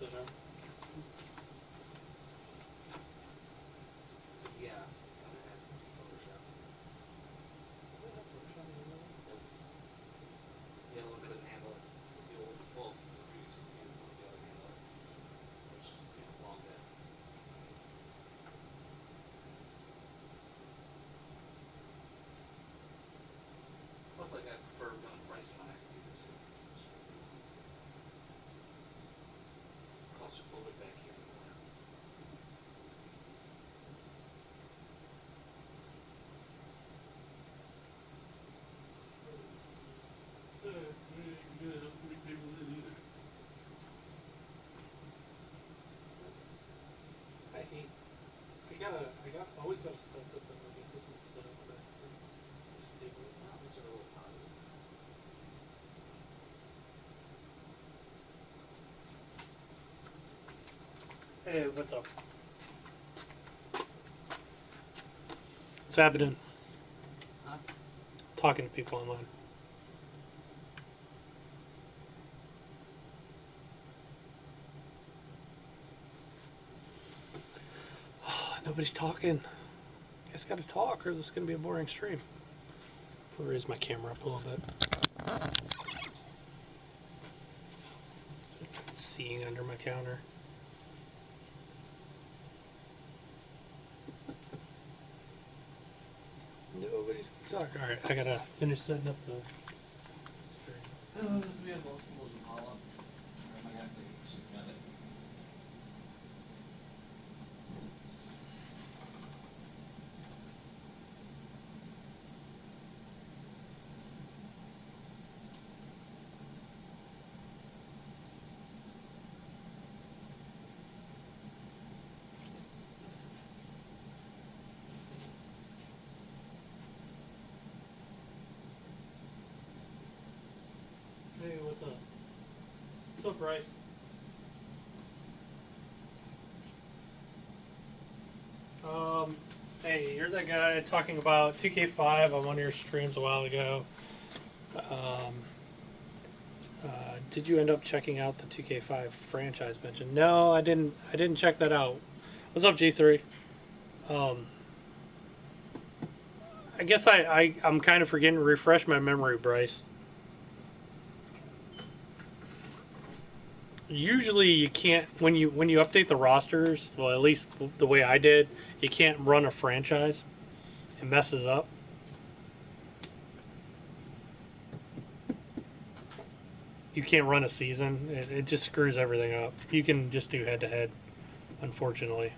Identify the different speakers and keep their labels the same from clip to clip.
Speaker 1: sit in.
Speaker 2: Yeah, kind of had Photoshop. The other one couldn't handle it. The old, well, the previous computer wouldn't be able to handle it, which, you know, long dead. Plus, like, I prefer pricing on that computer too. Claustrophobic back here in the corner.
Speaker 1: I hate. Always gotta set this up again. It doesn't set up correctly. This table.
Speaker 2: Well, these are a little positive.
Speaker 1: Hey, what's up? What's happening?
Speaker 2: Huh?
Speaker 1: Talking to people online. Nobody's talking. You guys gotta talk or this is gonna be a boring stream. I'll raise my camera up a little bit. Seeing under my counter. Nobody's gonna talk. Alright, I gotta finish setting up the stream.
Speaker 2: We have most of them all up. I might have to get it.
Speaker 1: Hey, what's up? What's up, Bryce? Hey, you're that guy talking about 2K5 on one of your streams a while ago. Did you end up checking out the 2K5 franchise mentioned? No, I didn't. I didn't check that out. What's up, G3? I guess I'm kind of forgetting to refresh my memory, Bryce. Usually you can't when you update the rosters, well, at least the way I did, you can't run a franchise. It messes up. You can't run a season. It just screws everything up. You can just do head to head, unfortunately.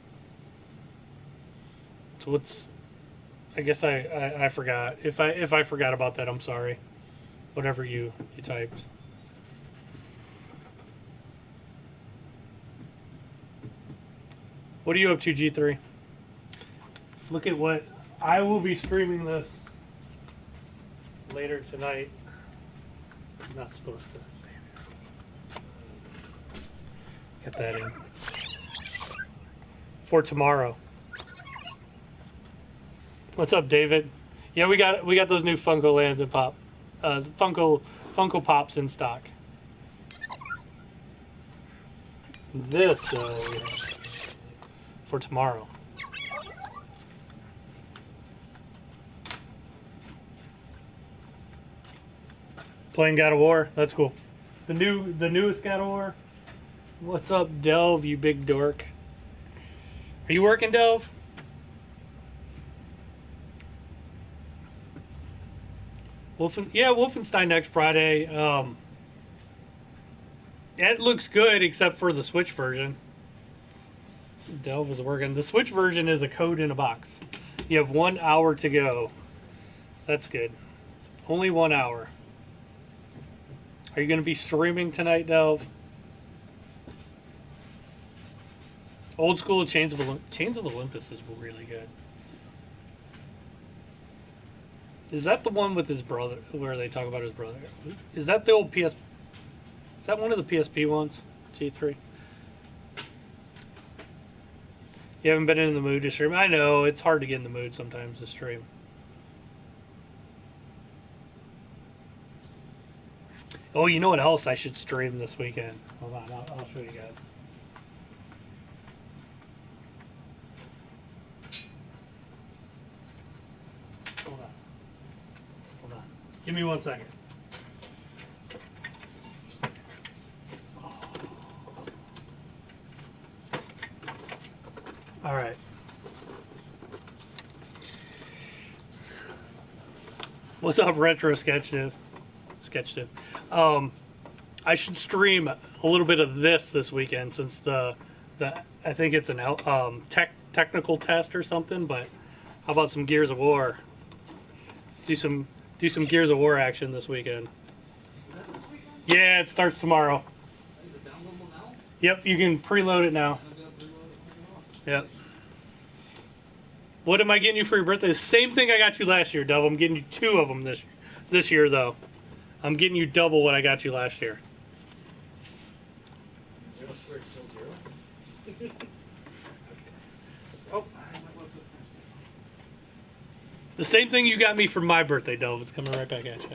Speaker 1: So what's I guess I forgot. If I forgot about that, I'm sorry. Whatever you typed. What are you up to, G3? Look at what I will be streaming this later tonight. I'm not supposed to get that in for tomorrow. What's up, David? Yeah, we got those new Funko Lands and Pop, Funko Pops in stock. This for tomorrow. Playing God of War. That's cool. The newest God of War. What's up, Delve? You big dork. Are you working, Delve? Wolfenstein next Friday. It looks good except for the Switch version. Delve is working. The Switch version is a code in a box. You have 1 hour to go. That's good. Only 1 hour. Are you going to be streaming tonight, Delve? Old school Chains of Olympus is really good. Is that the one with his brother, where they talk about his brother? Is that the old PS? Is that one of the PSP ones? G3. You haven't been in the mood to stream. I know it's hard to get in the mood sometimes to stream. Oh, you know what else I should stream this weekend? Hold on, I'll show you guys. Hold on. Hold on. Give me 1 second. All right. What's up, Retro Sketch Div? I should stream a little bit of this weekend since the I think it's an technical test or something. But how about some Gears of War? Do some Gears of War action this weekend.
Speaker 2: Is that this weekend?
Speaker 1: Yeah, it starts tomorrow.
Speaker 2: Is it downloadable now?
Speaker 1: Yep, you can preload it now.
Speaker 2: I'm gonna preload it.
Speaker 1: Yep. What am I getting you for your birthday? The same thing I got you last year, Dove. I'm getting you 2 of them this year, though. I'm getting you double what I got you last year.
Speaker 2: 0 squared still 0?
Speaker 1: Oh. The same thing you got me for my birthday, Dove. It's coming right back at you.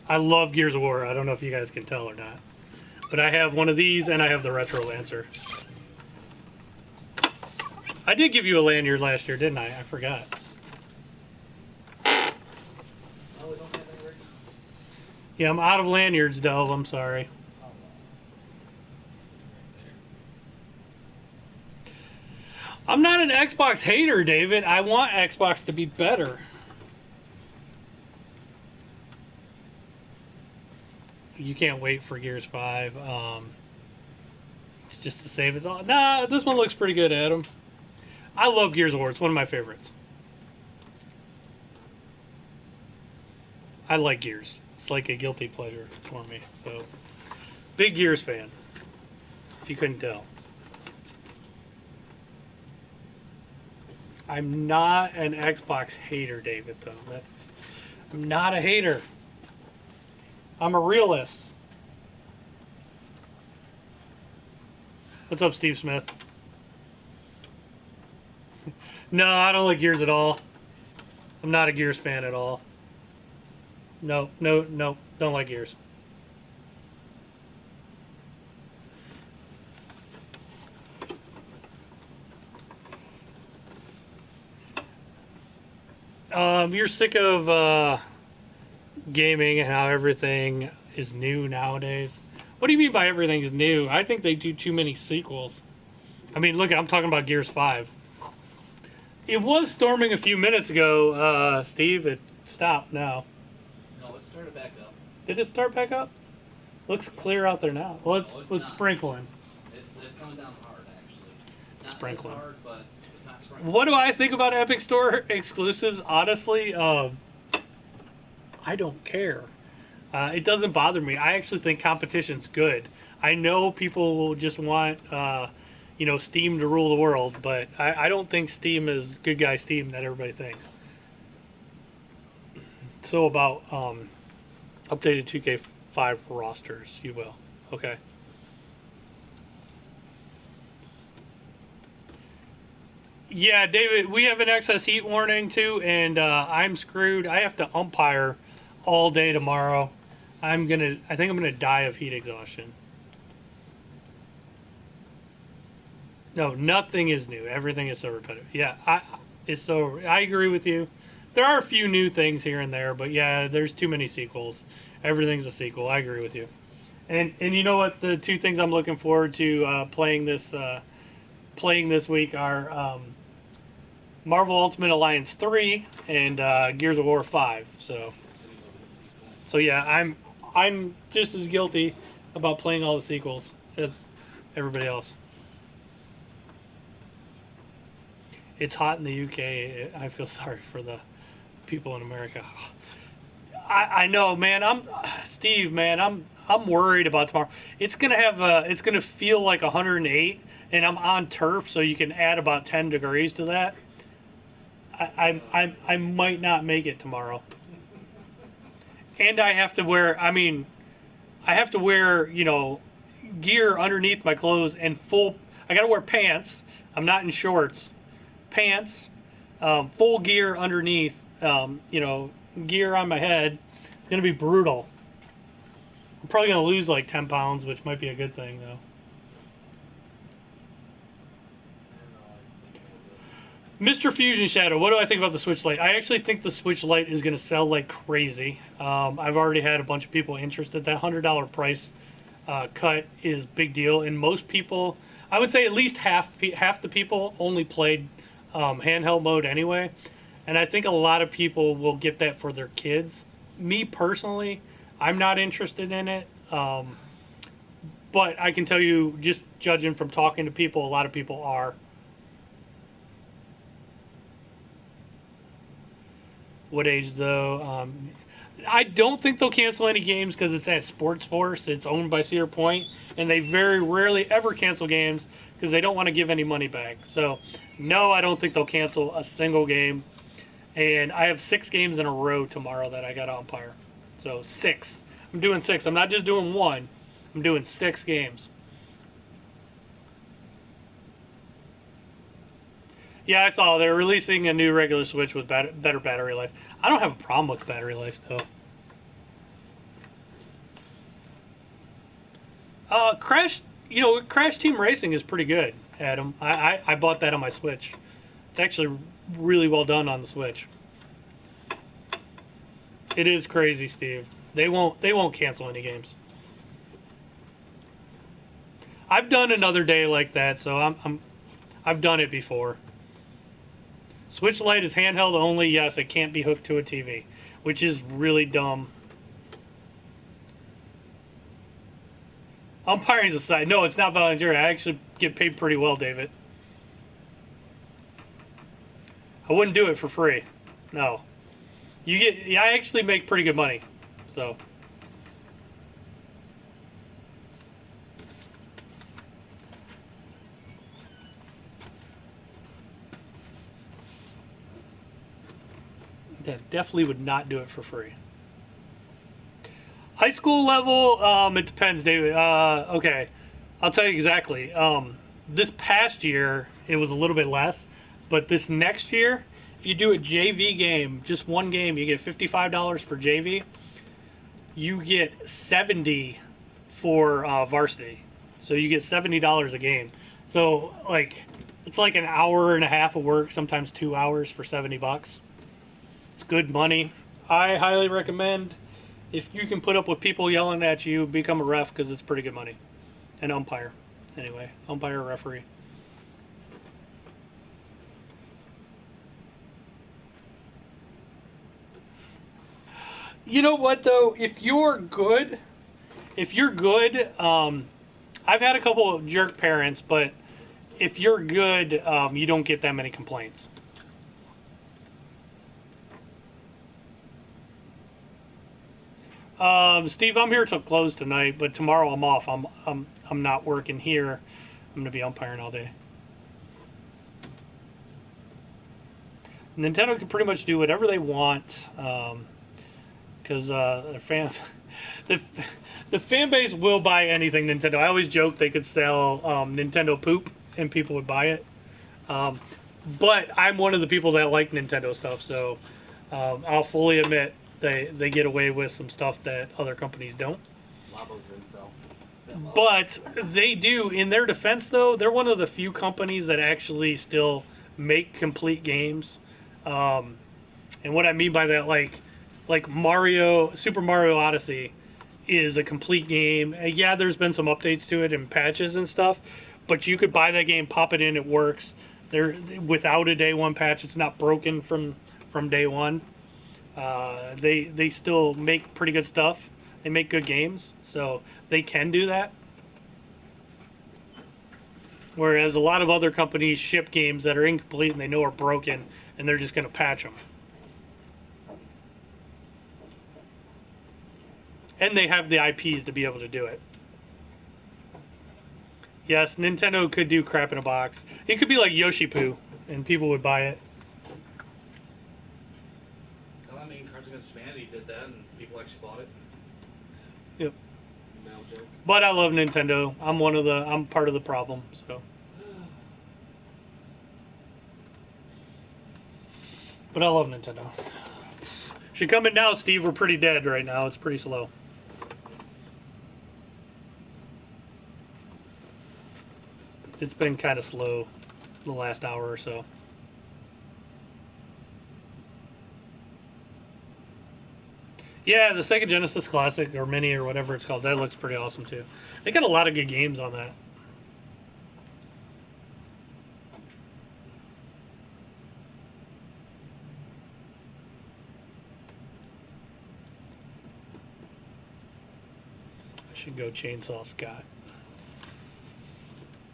Speaker 1: I love Gears of War. I don't know if you guys can tell or not. But I have one of these, and I have the Retro Lancer. I did give you a lanyard last year, didn't I? I forgot.
Speaker 2: Oh, we don't have any right now?
Speaker 1: Yeah, I'm out of lanyards, Dove. I'm sorry.
Speaker 2: Oh,
Speaker 1: I'm not an Xbox hater, David. I want Xbox to be better. You can't wait for Gears 5. It's just to save us all. Nah, this one looks pretty good, Adam. I love Gears of War. It's one of my favorites. I like Gears. It's like a guilty pleasure for me. So, big Gears fan, if you couldn't tell. I'm not an Xbox hater, David, though. I'm not a hater. I'm a realist. What's up, Steve Smith? No, I don't like Gears at all. I'm not a Gears fan at all. No, don't like Gears. You're sick of gaming and how everything is new nowadays. What do you mean by everything is new? I think they do too many sequels. I mean, look, I'm talking about Gears 5. It was storming a few minutes ago, Steve. It stopped now.
Speaker 2: no, it started back up.
Speaker 1: Did it start back up? Looks clear out there now. Well,
Speaker 2: No, it's
Speaker 1: let's
Speaker 2: not.
Speaker 1: sprinkling.
Speaker 2: It's coming down hard, actually. Not
Speaker 1: Sprinkling.
Speaker 2: as hard, but it's not sprinkling.
Speaker 1: What do I think about Epic Store exclusives? Honestly, I don't care. It doesn't bother me. I actually think competition's good. I know people will just want, Steam to rule the world, but I don't think Steam is good guy Steam that everybody thinks. So about updated 2K5 rosters, you will. Okay. Yeah, David, we have an excess heat warning too, and I'm screwed. I have to umpire all day tomorrow. I think I'm gonna die of heat exhaustion. No, nothing is new. Everything is so repetitive. Yeah, I agree with you. There are a few new things here and there, but yeah, there's too many sequels. Everything's a sequel. I agree with you. And you know what? The 2 things I'm looking forward to playing this week are Marvel Ultimate Alliance 3 and Gears of War 5. So yeah, I'm just as guilty about playing all the sequels as everybody else. It's hot in the UK. I feel sorry for the people in America. I know, man. Steve, man. I'm worried about tomorrow. It's gonna feel like 108, and I'm on turf, so you can add about 10 degrees to that. I might not make it tomorrow. And I have to wear, gear underneath my clothes and I gotta wear pants. I'm not in shorts. Pants, full gear underneath, gear on my head. It's gonna be brutal. I'm probably gonna lose like 10 pounds, which might be a good thing though. Mr. Fusion Shadow, what do I think about the Switch Lite? I actually think the Switch Lite is going to sell like crazy. I've already had a bunch of people interested. That $100 price cut is big deal, and most people, I would say at least half the people only played handheld mode anyway, and I think a lot of people will get that for their kids. Me personally, I'm not interested in it, but I can tell you, just judging from talking to people, a lot of people are. What age though? I don't think they'll cancel any games because it's at Sports Force. It's owned by Cedar Point, and they very rarely ever cancel games because they don't want to give any money back. So, no, I don't think they'll cancel a single game. And I have 6 games in a row tomorrow that I got to umpire. So 6. I'm doing 6. I'm not just doing 1. I'm doing 6 games. Yeah, I saw they're releasing a new regular Switch with better battery life. I don't have a problem with battery life though. Crash, Crash Team Racing is pretty good, Adam. I bought that on my Switch. It's actually really well done on the Switch. It is crazy, Steve. They won't cancel any games. I've done another day like that, so I've done it before. Switch Lite is handheld only. Yes, it can't be hooked to a TV, which is really dumb. Umpiring's aside. No, it's not voluntary. I actually get paid pretty well, David. I wouldn't do it for free. No. I actually make pretty good money. So. Yeah, definitely would not do it for free. High school level, it depends, David. Okay, I'll tell you exactly. This past year, it was a little bit less, but this next year, if you do a JV game, just one game, you get $55 for JV. You get $70 for varsity, so you get $70 a game. So it's like an hour and a half of work, sometimes 2 hours for $70. It's good money. I highly recommend, if you can put up with people yelling at you, become a ref because it's pretty good money. An umpire. Anyway, umpire, referee. You know what though? If you're good, I've had a couple of jerk parents, but if you're good, you don't get that many complaints. Steve, I'm here till close tonight, but tomorrow I'm off. I'm not working here. I'm gonna be umpiring all day. Nintendo can pretty much do whatever they want, because the fan base will buy anything Nintendo. I always joke they could sell Nintendo poop and people would buy it. But I'm one of the people that like Nintendo stuff, so I'll fully admit they get away with some stuff that other companies don't. But they do. In their defense, though, they're one of the few companies that actually still make complete games. And what I mean by that, like Super Mario Odyssey is a complete game. And yeah, there's been some updates to it and patches and stuff, but you could buy that game, pop it in, it works. They're without a day one patch. It's not broken from day one. They still make pretty good stuff. They make good games, so they can do that. Whereas a lot of other companies ship games that are incomplete and they know are broken, and they're just going to patch them. And they have the IPs to be able to do it. Yes, Nintendo could do crap in a box. It could be like Yoshi Poo, and people would buy it.
Speaker 2: Well, I mean, Cards Against Humanity did that, and people actually bought it.
Speaker 1: Yep.
Speaker 2: No joke.
Speaker 1: But I love Nintendo. I'm part of the problem, so. But I love Nintendo. Should come in now, Steve. We're pretty dead right now. It's pretty slow. It's been kind of slow the last hour or so. Yeah, the Sega Genesis Classic or Mini or whatever it's called, that looks pretty awesome too. They got a lot of good games on that. I should go Chainsaw Scott.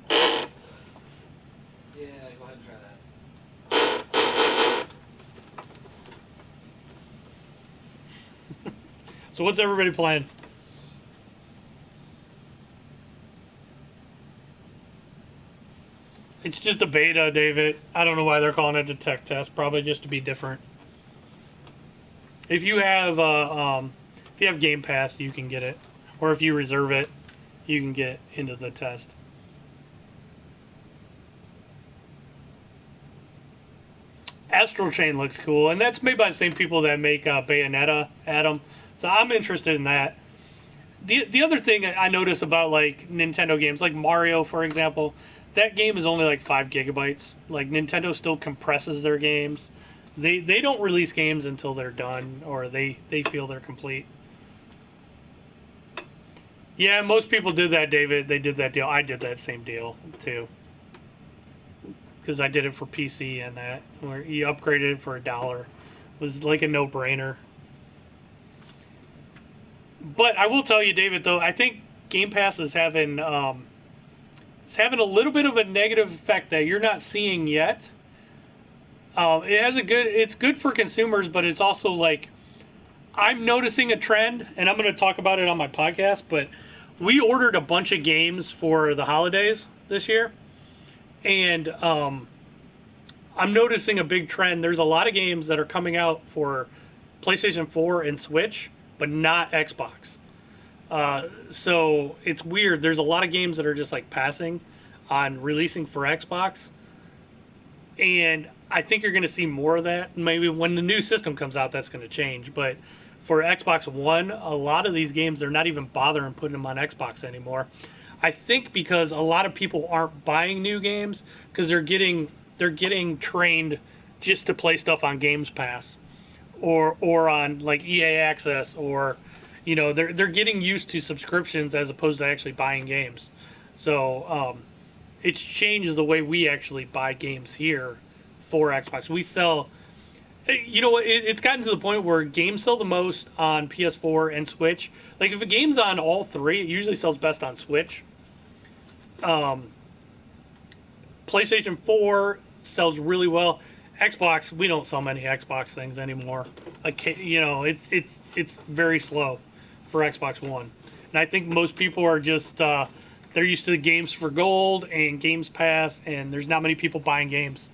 Speaker 2: Yeah, go ahead and try that.
Speaker 1: So what's everybody playing? It's just a beta, David. I don't know why they're calling it a tech test. Probably just to be different. If you have Game Pass, you can get it, or if you reserve it, you can get into the test. Astral Chain looks cool, and that's made by the same people that make Bayonetta, Adam. So I'm interested in that. The other thing I notice about like Nintendo games, like Mario, for example, that game is only like 5 GB. Like Nintendo still compresses their games. They don't release games until they're done or they feel they're complete. Yeah, most people did that, David. They did that deal. I did that same deal too. Because I did it for PC and that, where you upgraded it for $1. It was like a no-brainer. But I will tell you, David, though, I think Game Pass is having it's having a little bit of a negative effect that you're not seeing yet. It has a good. It's good for consumers, but it's also like I'm noticing a trend, and I'm going to talk about it on my podcast. But we ordered a bunch of games for the holidays this year, and I'm noticing a big trend. There's a lot of games that are coming out for PlayStation 4 and Switch, but not Xbox. So it's weird. There's a lot of games that are just like passing on releasing for Xbox, and I think you're going to see more of that. Maybe when the new system comes out, that's going to change. But for Xbox One, a lot of these games they're not even bothering putting them on Xbox anymore. I think because a lot of people aren't buying new games because they're getting trained just to play stuff on Games Pass or on like EA Access or they're getting used to subscriptions as opposed to actually buying games. So it's changed the way we actually buy games here for Xbox. We sell, it's gotten to the point where games sell the most on PS4 and Switch. Like if a game's on all three, it usually sells best on Switch. PlayStation 4 sells really well. Xbox, we don't sell many Xbox things anymore. It's very slow for Xbox One, and I think most people are just they're used to the games for gold and Games Pass, and there's not many people buying games.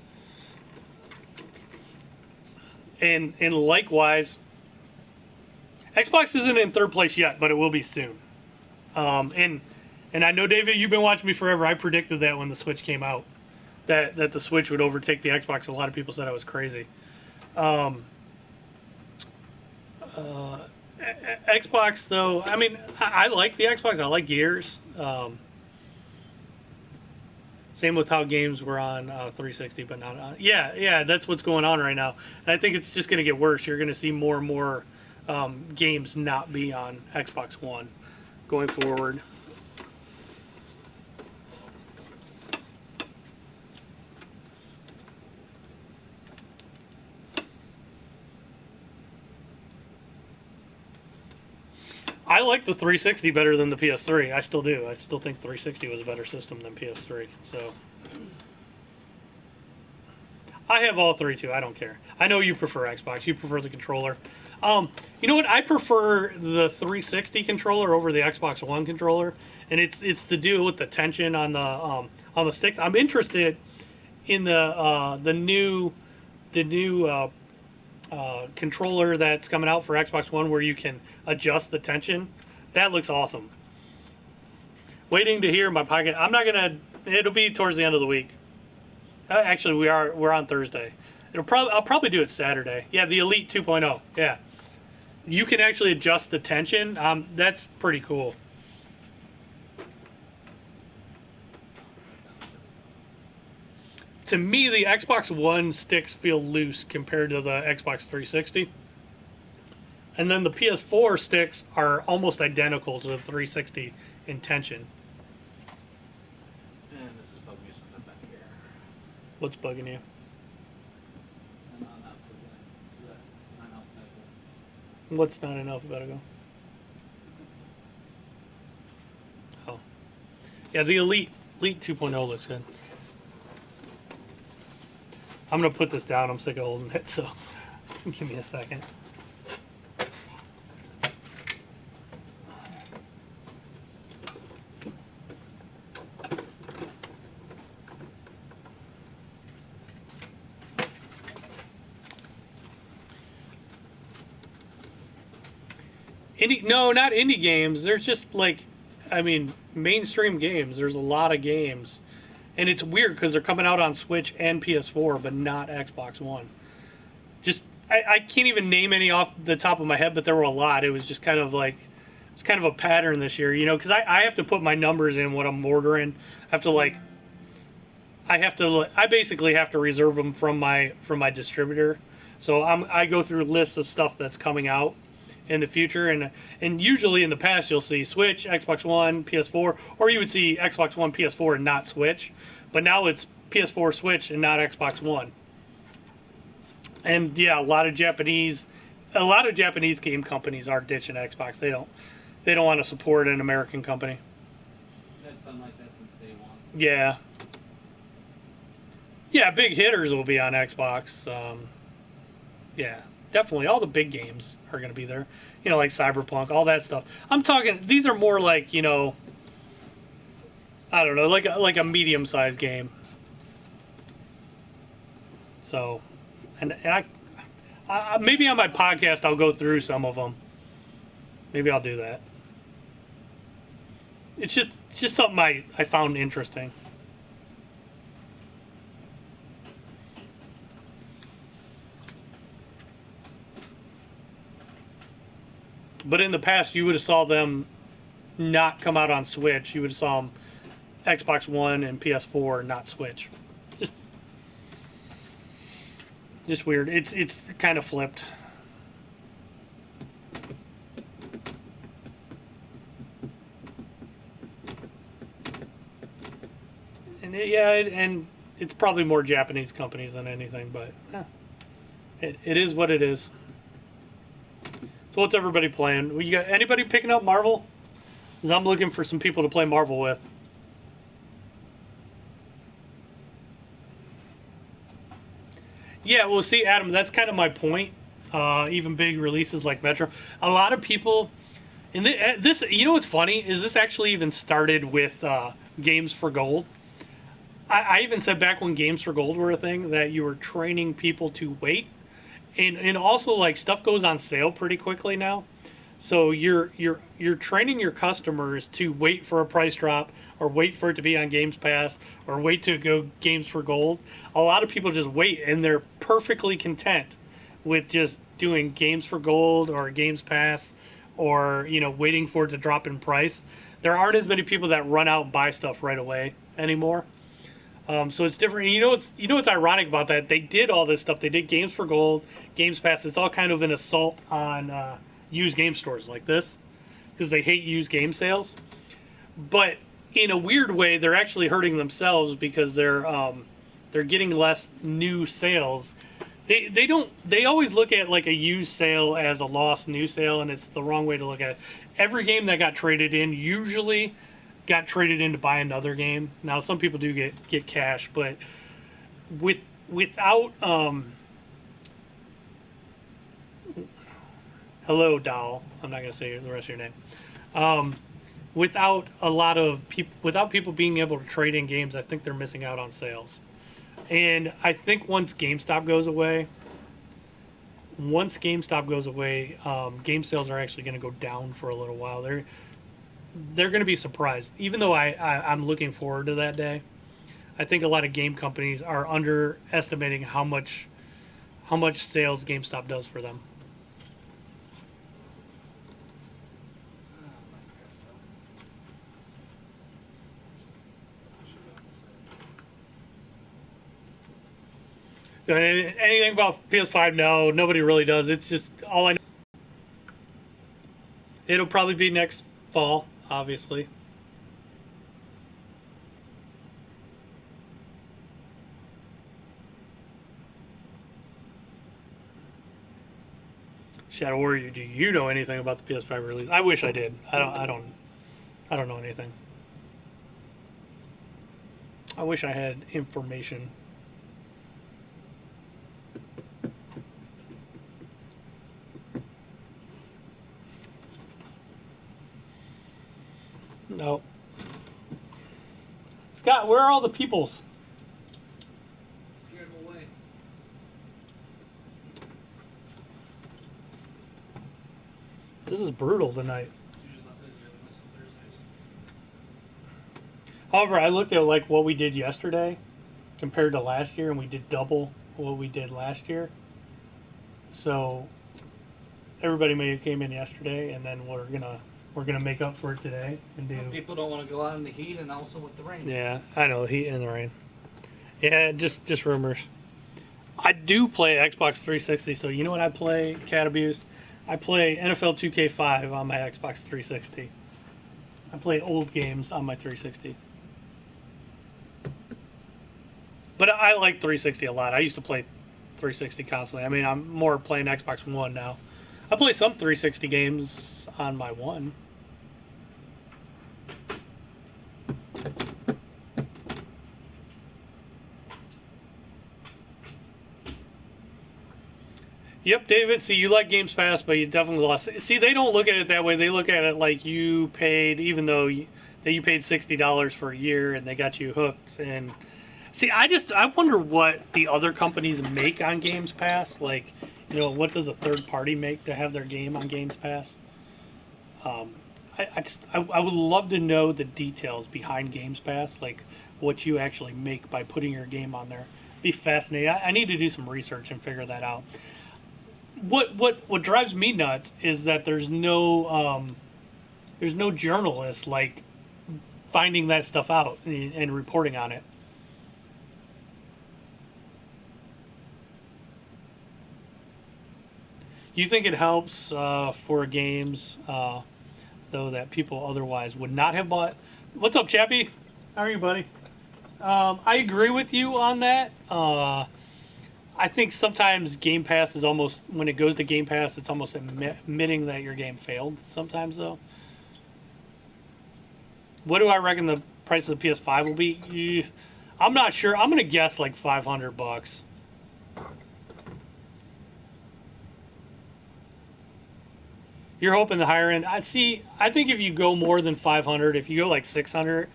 Speaker 1: And likewise, Xbox isn't in third place yet, but it will be soon. And I know, David, you've been watching me forever. I predicted that when the Switch came out, that the Switch would overtake the Xbox. A lot of people said I was crazy. Xbox, though, I mean, I like the Xbox. I like Gears. Same with how games were on 360, but not on. Yeah, that's what's going on right now. And I think it's just going to get worse. You're going to see more and more games not be on Xbox One going forward. I like the 360 better than the PS3. I still do. I still think 360 was a better system than PS3. So I have all three too. I don't care. I know you prefer Xbox. You prefer the controller. You know what? I prefer the 360 controller over the Xbox One controller, and it's the deal with the tension on the sticks. I'm interested in the new controller that's coming out for Xbox One where you can adjust the tension. That looks awesome. Waiting to hear in my pocket. I'm not gonna. It'll be towards the end of the week. Actually, we're on Thursday. I'll probably do it Saturday. Yeah, the Elite 2.0. Yeah, you can actually adjust the tension. That's pretty cool. To me, the Xbox One sticks feel loose compared to the Xbox 360. And then the PS4 sticks are almost identical to the 360 in tension.
Speaker 2: And this is bugging me since I'm back here.
Speaker 1: What's bugging you?
Speaker 2: And I'm not forgetting that I'm alphabetical.
Speaker 1: What's not in alphabetical? Oh. Yeah, the Elite 2.0 looks good. I'm going to put this down. I'm sick of holding it, so give me a second. No, not indie games. There's just like, I mean, mainstream games. There's a lot of games. And it's weird because they're coming out on Switch and PS4, but not Xbox One. Just, I can't even name any off the top of my head, but there were a lot. It was just kind of like, it's kind of a pattern this year, you know, because I have to put my numbers in what I'm ordering. I have to like, I basically have to reserve them from my distributor. So I go through lists of stuff that's coming out in the future, and usually in the past you'll see Switch, Xbox One, PS4, or you would see Xbox One, PS4, and not Switch. But now it's PS4, Switch, and not Xbox One. And yeah, a lot of Japanese game companies are ditching Xbox. They don't want to support an American company.
Speaker 2: That's been like that since day one.
Speaker 1: Yeah. Yeah, big hitters will be on Xbox. Yeah, definitely. All the big games are going to be there. You know, like Cyberpunk, all that stuff. I'm talking, these are more like, you know, I don't know, like a medium-sized game. So, and I maybe on my podcast I'll go through some of them. Maybe I'll do that. It's just something I found interesting. But in the past, you would have saw them not come out on Switch. You would have saw them Xbox One and PS4, not Switch. Just weird. It's kind of flipped. And and it's probably more Japanese companies than anything, but it is what it is. So what's everybody playing? You got anybody picking up Marvel? Because I'm looking for some people to play Marvel with. Yeah, well, see, Adam, that's kind of my point. Even big releases like Metro, a lot of people. And this, you know, what's funny is this actually even started with Games for Gold. I even said back when Games for Gold were a thing that you were training people to wait, and also like stuff goes on sale pretty quickly now. So you're training your customers to wait for a price drop, or wait for it to be on Games Pass, or wait to go Games for Gold. A lot of people just wait, and they're perfectly content with just doing Games for Gold or Games Pass, or you know, waiting for it to drop in price. There aren't as many people that run out and buy stuff right away anymore. So it's different. You know what's ironic about that? They did all this stuff. They did Games for Gold, Games Pass. It's all kind of an assault on used game stores like this, because they hate used game sales. But in a weird way, they're actually hurting themselves, because they're getting less new sales. They always look at like a used sale as a lost new sale, and it's the wrong way to look at it. Every game that got traded in usually got traded in to buy another game. Now some people do get cash, but without hello doll, I'm not gonna say the rest of your name. Without a lot of people, without people being able to trade in games, I think they're missing out on sales. And I think once GameStop goes away, game sales are actually going to go down for a little while. They're going to be surprised. Even though I'm looking forward to that day, I think a lot of game companies are underestimating how much sales GameStop does for them. So anything about PS5? No, nobody really does. It's just all I know. It'll probably be next fall, obviously. Shadow Warrior, do you know anything about the PS5 release? I wish I did. I don't know anything. I wish I had information. No. Scott, where are all the peoples?
Speaker 2: Scared them away.
Speaker 1: This is brutal tonight.
Speaker 2: Usually not busier than this on Thursdays.
Speaker 1: However, I looked at like what we did yesterday compared to last year, and we did double what we did last year. So everybody may have came in yesterday, and then we're gonna make up for it today and do.
Speaker 2: People don't want to go out in the heat and also with the rain.
Speaker 1: Yeah, I know, heat and the rain. Yeah, just rumors. I do play Xbox 360, so you know what I play, Cat Abuse? I play NFL 2K5 on my Xbox 360. I play old games on my 360. But I like 360 a lot. I used to play 360 constantly. I mean, I'm more playing Xbox One now. I play some 360 games on my One. Yep, David. See, you like Games Pass, but you definitely lost. See, they don't look at it that way. They look at it like you paid, even though you paid $60 for a year, and they got you hooked. And see, I wonder what the other companies make on Games Pass. Like, what does a third party make to have their game on Games Pass? I would love to know the details behind Games Pass, like what you actually make by putting your game on there. Be fascinating. I need to do some research and figure that out. What drives me nuts is that there's no journalist like finding that stuff out and reporting on it. You think it helps for games though that people otherwise would not have bought? What's up, Chappie? How are you, buddy? I agree with you on that. I think sometimes Game Pass is almost, when it goes to Game Pass, it's almost admitting that your game failed sometimes, though. What do I reckon the price of the PS5 will be? I'm not sure. I'm going to guess like $500. You're hoping the higher end. I think if you go more than 500, if you go like 600,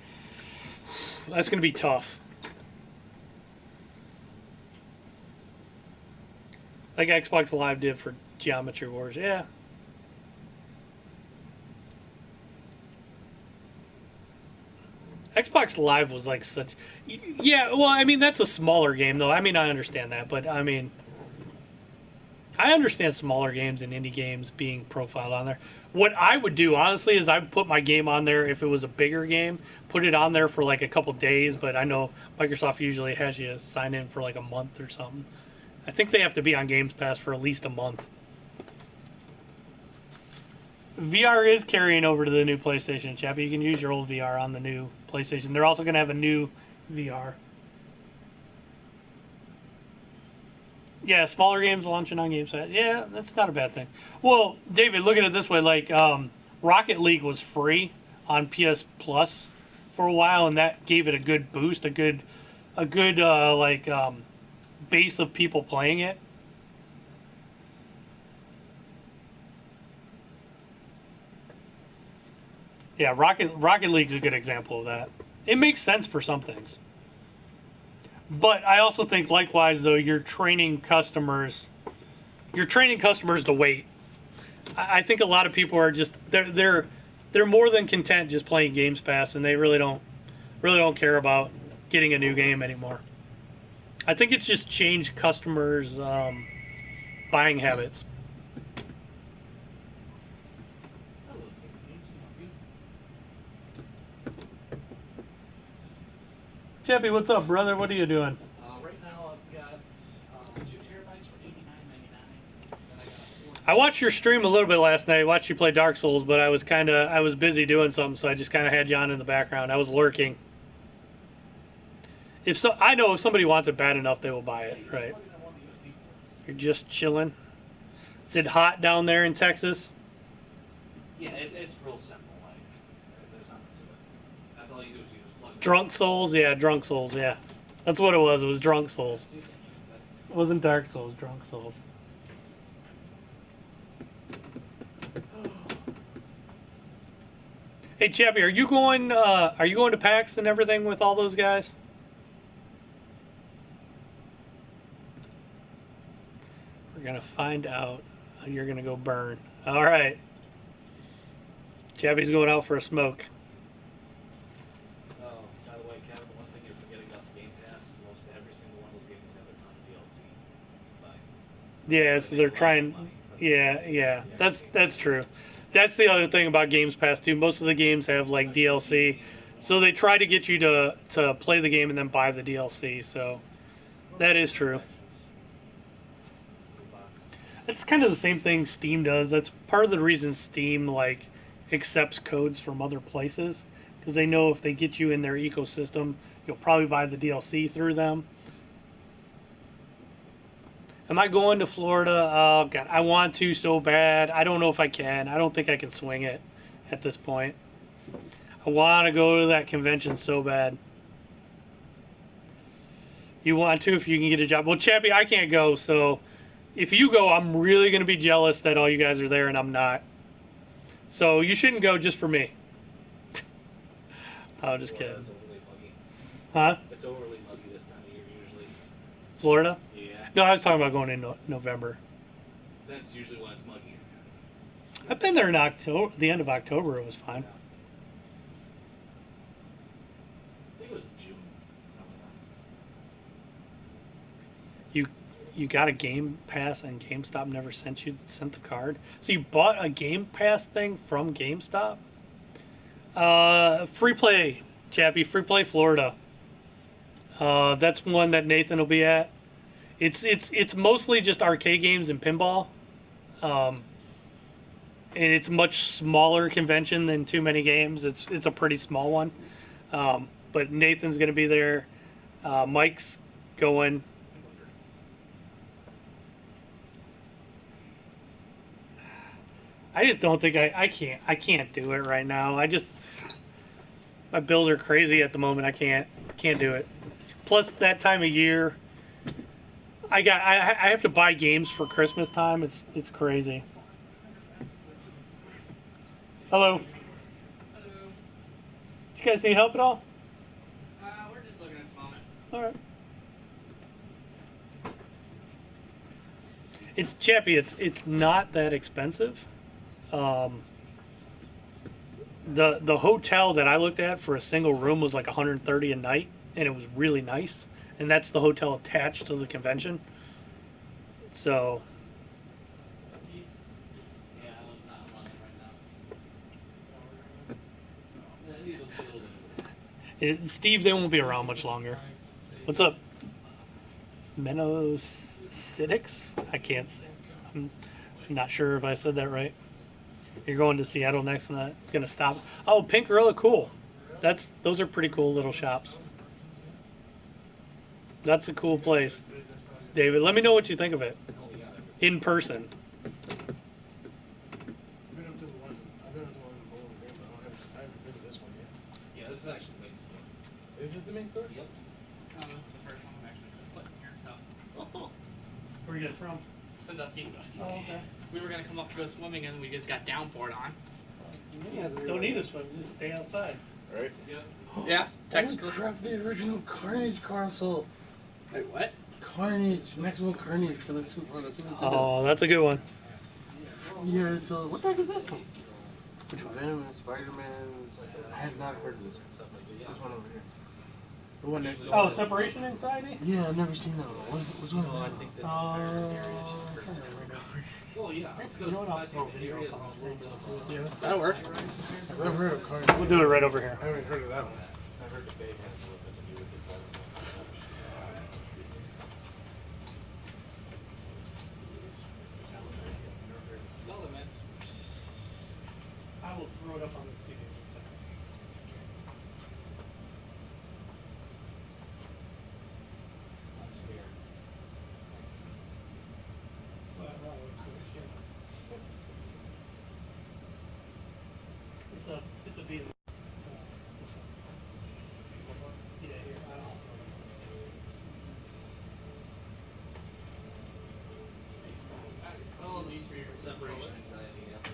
Speaker 1: that's going to be tough. Like Xbox Live did for Geometry Wars, yeah. Xbox Live was like such, yeah. Well, I mean that's a smaller game though. I mean I understand that, but I mean I understand smaller games and indie games being profiled on there. What I would do honestly is I would put my game on there if it was a bigger game, put it on there for like a couple days. But I know Microsoft usually has you sign in for like a month or something. I think they have to be on Games Pass for at least a month. VR is carrying over to the new PlayStation, Chappie. You can use your old VR on the new PlayStation. They're also going to have a new VR. Yeah, smaller games launching on Games Pass. Yeah, that's not a bad thing. Well, David, look at it this way. Like, Rocket League was free on PS Plus for a while, and that gave it a good boost, a good base of people playing it. Yeah, Rocket League's a good example of that. It makes sense for some things. But I also think likewise though you're training customers to wait. I think a lot of people are just they're more than content just playing Games Pass and they really don't care about getting a new game anymore. I think it's just changed customers' buying habits.
Speaker 2: Hello, C&C Games. Can I help you?
Speaker 1: Chappie, what's up, brother? What are you doing?
Speaker 2: Right now I've got 2 terabytes for $89.99. Then I got a 4
Speaker 1: I watched your stream a little bit last night. I watched you play Dark Souls, but I was busy doing something, so I just kind of had you on in the background. I was lurking. I know if somebody wants it bad enough, they will buy it, right? You're just chilling. Is it hot down there in Texas?
Speaker 2: Yeah, it's real simple. Like, there's nothing to it. That's all you do is you just plug it in.
Speaker 1: Drunk Souls, yeah, Drunk Souls, yeah. That's what it was. It was Drunk Souls. It wasn't Dark Souls, Drunk Souls. Hey Chappie, are you going to PAX and everything with all those guys? We're gonna find out. You're gonna go burn. All right. Chappie's going out for a smoke.
Speaker 2: Oh, by the way, Kevin, one thing you're forgetting about the Game Pass, most every single one of those games has a ton of DLC. But
Speaker 1: Yeah, so they're trying. Yeah, that's true. That's the other thing about Games Pass too. Most of the games have like DLC, so they try to get you to play the game and then buy the DLC. So that is true. It's kind of the same thing Steam does. That's part of the reason Steam like accepts codes from other places, because they know if they get you in their ecosystem, you'll probably buy the DLC through them. Am I going to Florida? Oh God, I want to so bad. I don't know if I can. I don't think I can swing it at this point. I want to go to that convention so bad. You want to if you can get a job. Well, Chappie, I can't go, so if you go, I'm really going to be jealous that all you guys are there and I'm not. So you shouldn't go just for me. Oh, just kidding.
Speaker 2: It's overly muggy.
Speaker 1: Huh?
Speaker 2: It's overly muggy this time of year usually.
Speaker 1: Florida?
Speaker 2: Yeah.
Speaker 1: No, I was talking about going in November.
Speaker 2: That's usually when it's muggy.
Speaker 1: I've been there in October. The end of October, it was fine.
Speaker 2: I think it was June.
Speaker 1: You got a Game Pass and GameStop never sent the card. So you bought a Game Pass thing from GameStop? Free play, Chappie. Free play Florida. That's one that Nathan will be at. It's mostly just arcade games and pinball. And it's a much smaller convention than Too Many Games. It's a pretty small one. But Nathan's going to be there. Mike's going. I just don't think I can't do it right now. My bills are crazy at the moment. I can't do it. Plus that time of year, I have to buy games for Christmas time. It's crazy. Hello.
Speaker 3: Hello.
Speaker 1: You guys need help at all?
Speaker 3: We're just looking at the moment.
Speaker 1: All right. It's Chappie. It's not that expensive. The hotel that I looked at for a single room was like $130 a night, and it was really nice. And that's the hotel attached to the convention. So
Speaker 2: Yeah, it's not running right now. Yeah, these will build
Speaker 1: Steve, they won't be around much longer. What's up, Menosidics? I can't say. I'm not sure if I said that right. You're going to Seattle next, and I'm gonna stop. Oh, Pink Gorilla, cool. Those are pretty cool little shops. That's a cool place, David. Let me know what you think of it in person.
Speaker 4: I've been up to the one in Bowling Green, but I haven't been to this one yet.
Speaker 2: Yeah, this is actually the main store.
Speaker 4: Is this the main store?
Speaker 2: Yep.
Speaker 3: Oh, this is the first one I'm actually putting here, so.
Speaker 1: Where are you guys from?
Speaker 3: Sandusky.
Speaker 1: Oh, okay.
Speaker 3: We were gonna come up to go swimming and we just got downpoured on.
Speaker 1: Yeah, don't need to swim. Just stay outside.
Speaker 4: Right?
Speaker 2: Yep.
Speaker 3: Yeah,
Speaker 4: Holy
Speaker 3: Texas.
Speaker 4: crap, the original Carnage console.
Speaker 3: Wait, what?
Speaker 4: Carnage, Maximum Carnage for the Super Nintendo.
Speaker 1: Oh, that's a good one.
Speaker 4: Yeah, so what the heck is this one? Which one? Venom and Spider-Man's. I have not heard of this one. This one over here. The one that.
Speaker 1: Oh, Separation Anxiety?
Speaker 4: Yeah, I've never seen that one. Which one is that?
Speaker 2: I think this well, yeah, let's go.
Speaker 1: You know what, I'll
Speaker 2: I
Speaker 1: throw
Speaker 2: take
Speaker 1: a
Speaker 2: the
Speaker 1: video
Speaker 2: areas
Speaker 1: up on
Speaker 2: a little bit of,
Speaker 4: Yeah.
Speaker 3: That'll work.
Speaker 4: I've never heard of Carnage.
Speaker 1: We'll do it right over here.
Speaker 4: I haven't heard of that one.
Speaker 2: I heard the Bay has a little bit to do with it.
Speaker 1: will throw it up on this TV in a second.
Speaker 2: I'm scared.
Speaker 1: Well, no, it's good shit. It's a beat. Yeah, here, I don't know.
Speaker 2: Oh, the separation anxiety, yeah.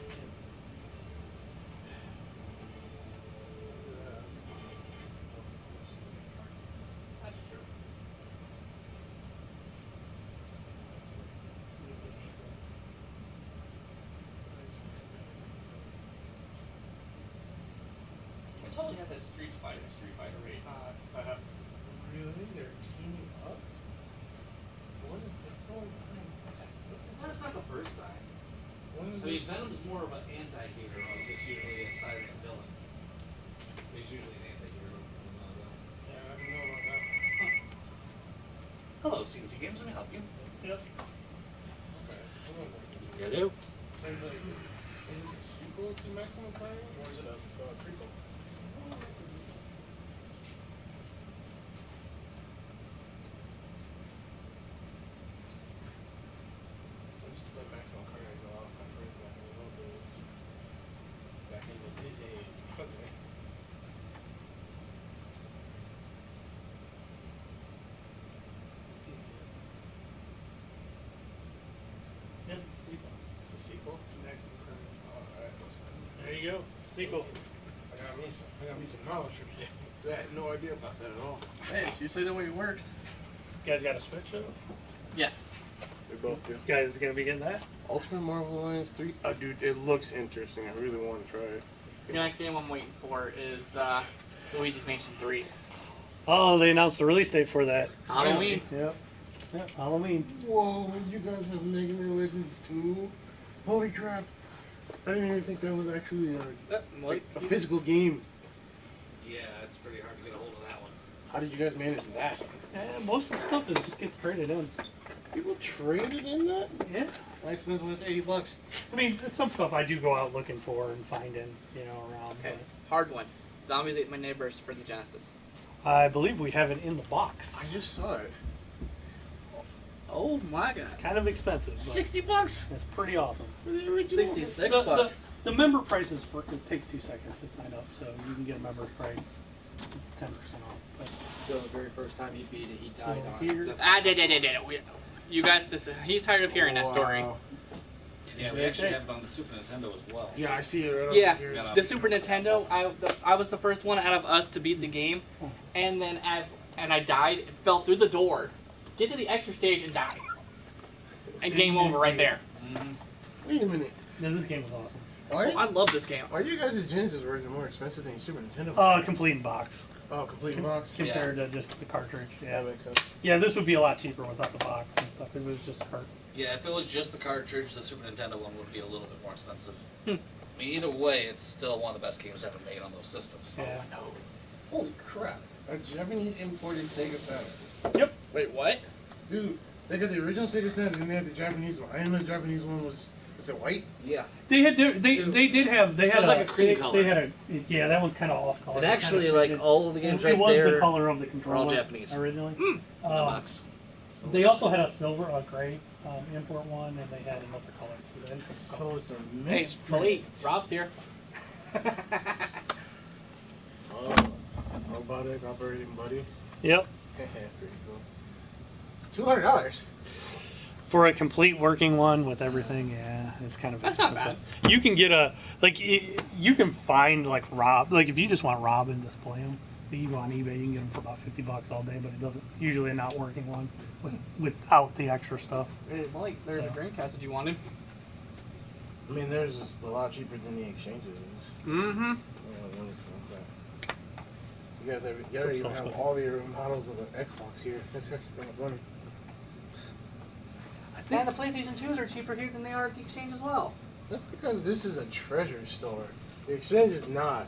Speaker 2: That's true.
Speaker 3: It totally has that Street Fighter rate setup.
Speaker 4: Really? They're teaming up? What is this story behind that?
Speaker 2: That's not the first time.
Speaker 4: When is
Speaker 2: I mean,
Speaker 4: it?
Speaker 2: Venom's more of an anti-hero. It's just usually a Spider-Man villain. He's usually an anti-hero, not a villain.
Speaker 4: Yeah, I didn't know about that.
Speaker 2: Hello, C&C Games. Let me help you.
Speaker 1: Yep.
Speaker 4: Okay. Hold on a second.
Speaker 2: You do?
Speaker 4: So it's like, is it a sequel to Maximum Carnage, or is it a prequel? So I used to play Maximum Carnage a lot with my friends back in the old days. Back in the days. Okay.
Speaker 1: That's a sequel.
Speaker 4: It's a sequel to Maximum Carnage. Alright, listen.
Speaker 1: There you go. Sequel.
Speaker 4: I got me some knowledge from today. I had no idea about that at all.
Speaker 3: Hey, it's usually the way it works.
Speaker 1: You guys got a Switch though?
Speaker 3: Yes.
Speaker 4: We both do.
Speaker 1: You guys gonna be getting that?
Speaker 4: Ultimate Marvel Alliance 3? Oh, dude, it looks interesting. I really want to try it.
Speaker 3: The next game I'm waiting for is Luigi's Mansion 3.
Speaker 1: Oh, they announced the release date for that.
Speaker 3: Halloween.
Speaker 1: Yep. Yep. Halloween.
Speaker 4: Whoa, you guys have Mega Man Legends 2? Holy crap. I didn't even think that was actually a physical game.
Speaker 2: Yeah, it's pretty hard to get a hold of that one.
Speaker 4: How did you guys manage that?
Speaker 1: Most of the stuff is just gets traded in.
Speaker 4: People traded in that?
Speaker 1: Yeah.
Speaker 4: My expense was $80.
Speaker 1: I mean, some stuff I do go out looking for and finding, around.
Speaker 3: Okay. Hard one. Zombies Ate My Neighbors for the Genesis.
Speaker 1: But I believe we have it in the box.
Speaker 4: I just saw it.
Speaker 3: Oh my god.
Speaker 1: It's kind of expensive. But
Speaker 4: $60
Speaker 1: it's pretty awesome.
Speaker 4: for the original.
Speaker 3: 66
Speaker 1: The,
Speaker 3: bucks.
Speaker 1: the member price is it takes 2 seconds to sign up, so you can get a member price. It's 10% off. But,
Speaker 5: So the very first time he beat it, he died
Speaker 1: so
Speaker 5: on
Speaker 1: here,
Speaker 5: it.
Speaker 3: You guys just, he's tired of hearing that story.
Speaker 4: Wow.
Speaker 5: Yeah, we actually have it on the Super Nintendo as well.
Speaker 4: Yeah, I see it right
Speaker 3: Yeah,
Speaker 4: over here.
Speaker 3: the Super Nintendo, I was the first one out of us to beat the game, and then I died, fell through the door, get to the extra stage and die. And game over right there.
Speaker 5: Mm-hmm.
Speaker 4: Wait a minute.
Speaker 1: yeah, this game is awesome.
Speaker 4: Why,
Speaker 3: I love this game.
Speaker 4: why are you guys' Genesis version more expensive than your Super Nintendo?
Speaker 1: Complete in box.
Speaker 4: Oh, complete box?
Speaker 1: Compared to just the cartridge. Yeah.
Speaker 4: That makes sense.
Speaker 1: Yeah, this would be a lot cheaper without the box and stuff. If it was just a cart.
Speaker 5: Yeah, if it was just the cartridge, the Super Nintendo one would be a little bit more expensive.
Speaker 3: Hmm.
Speaker 5: I mean, either way, it's still one of the best games ever made on those systems.
Speaker 1: Yeah.
Speaker 4: Holy crap. A Japanese imported Sega Saturn.
Speaker 1: Yep.
Speaker 3: Wait, what?
Speaker 4: Dude, they got the original Sega Saturn and then they had the Japanese one. I didn't know the Japanese one was it white?
Speaker 5: Yeah.
Speaker 1: They had
Speaker 5: It was like a cream color.
Speaker 1: They had yeah, that one's kind of off color.
Speaker 5: And actually, like, all the games
Speaker 1: it
Speaker 5: right
Speaker 1: was
Speaker 5: there
Speaker 1: the color of the
Speaker 5: are
Speaker 1: controller
Speaker 5: all Japanese.
Speaker 1: originally.
Speaker 5: In the box.
Speaker 1: They also had a gray import one, and they had another color too. They had a couple
Speaker 4: So
Speaker 1: colors.
Speaker 4: it's a
Speaker 3: Hey,
Speaker 4: mixed
Speaker 3: Malik, Rob's here.
Speaker 4: Oh, robotic operating buddy.
Speaker 1: Yep.
Speaker 4: Pretty cool. $200.
Speaker 1: For a complete working one with everything, yeah, it's kind of
Speaker 3: That's not
Speaker 1: expensive. You can get you can find if you just want Rob and display them, you go on eBay, you can get them for about $50 all day, but it doesn't usually a not working one without the extra stuff.
Speaker 3: Hey, Malik, there's a Dreamcast that you wanted.
Speaker 4: I mean, theirs is a lot cheaper than the exchanges.
Speaker 3: Mm-hmm.
Speaker 4: You guys even have all your models of the Xbox here. That's actually kind of funny.
Speaker 3: And the PlayStation 2s are cheaper here than they are at the exchange as well.
Speaker 4: That's because this is a treasure store. The exchange is not.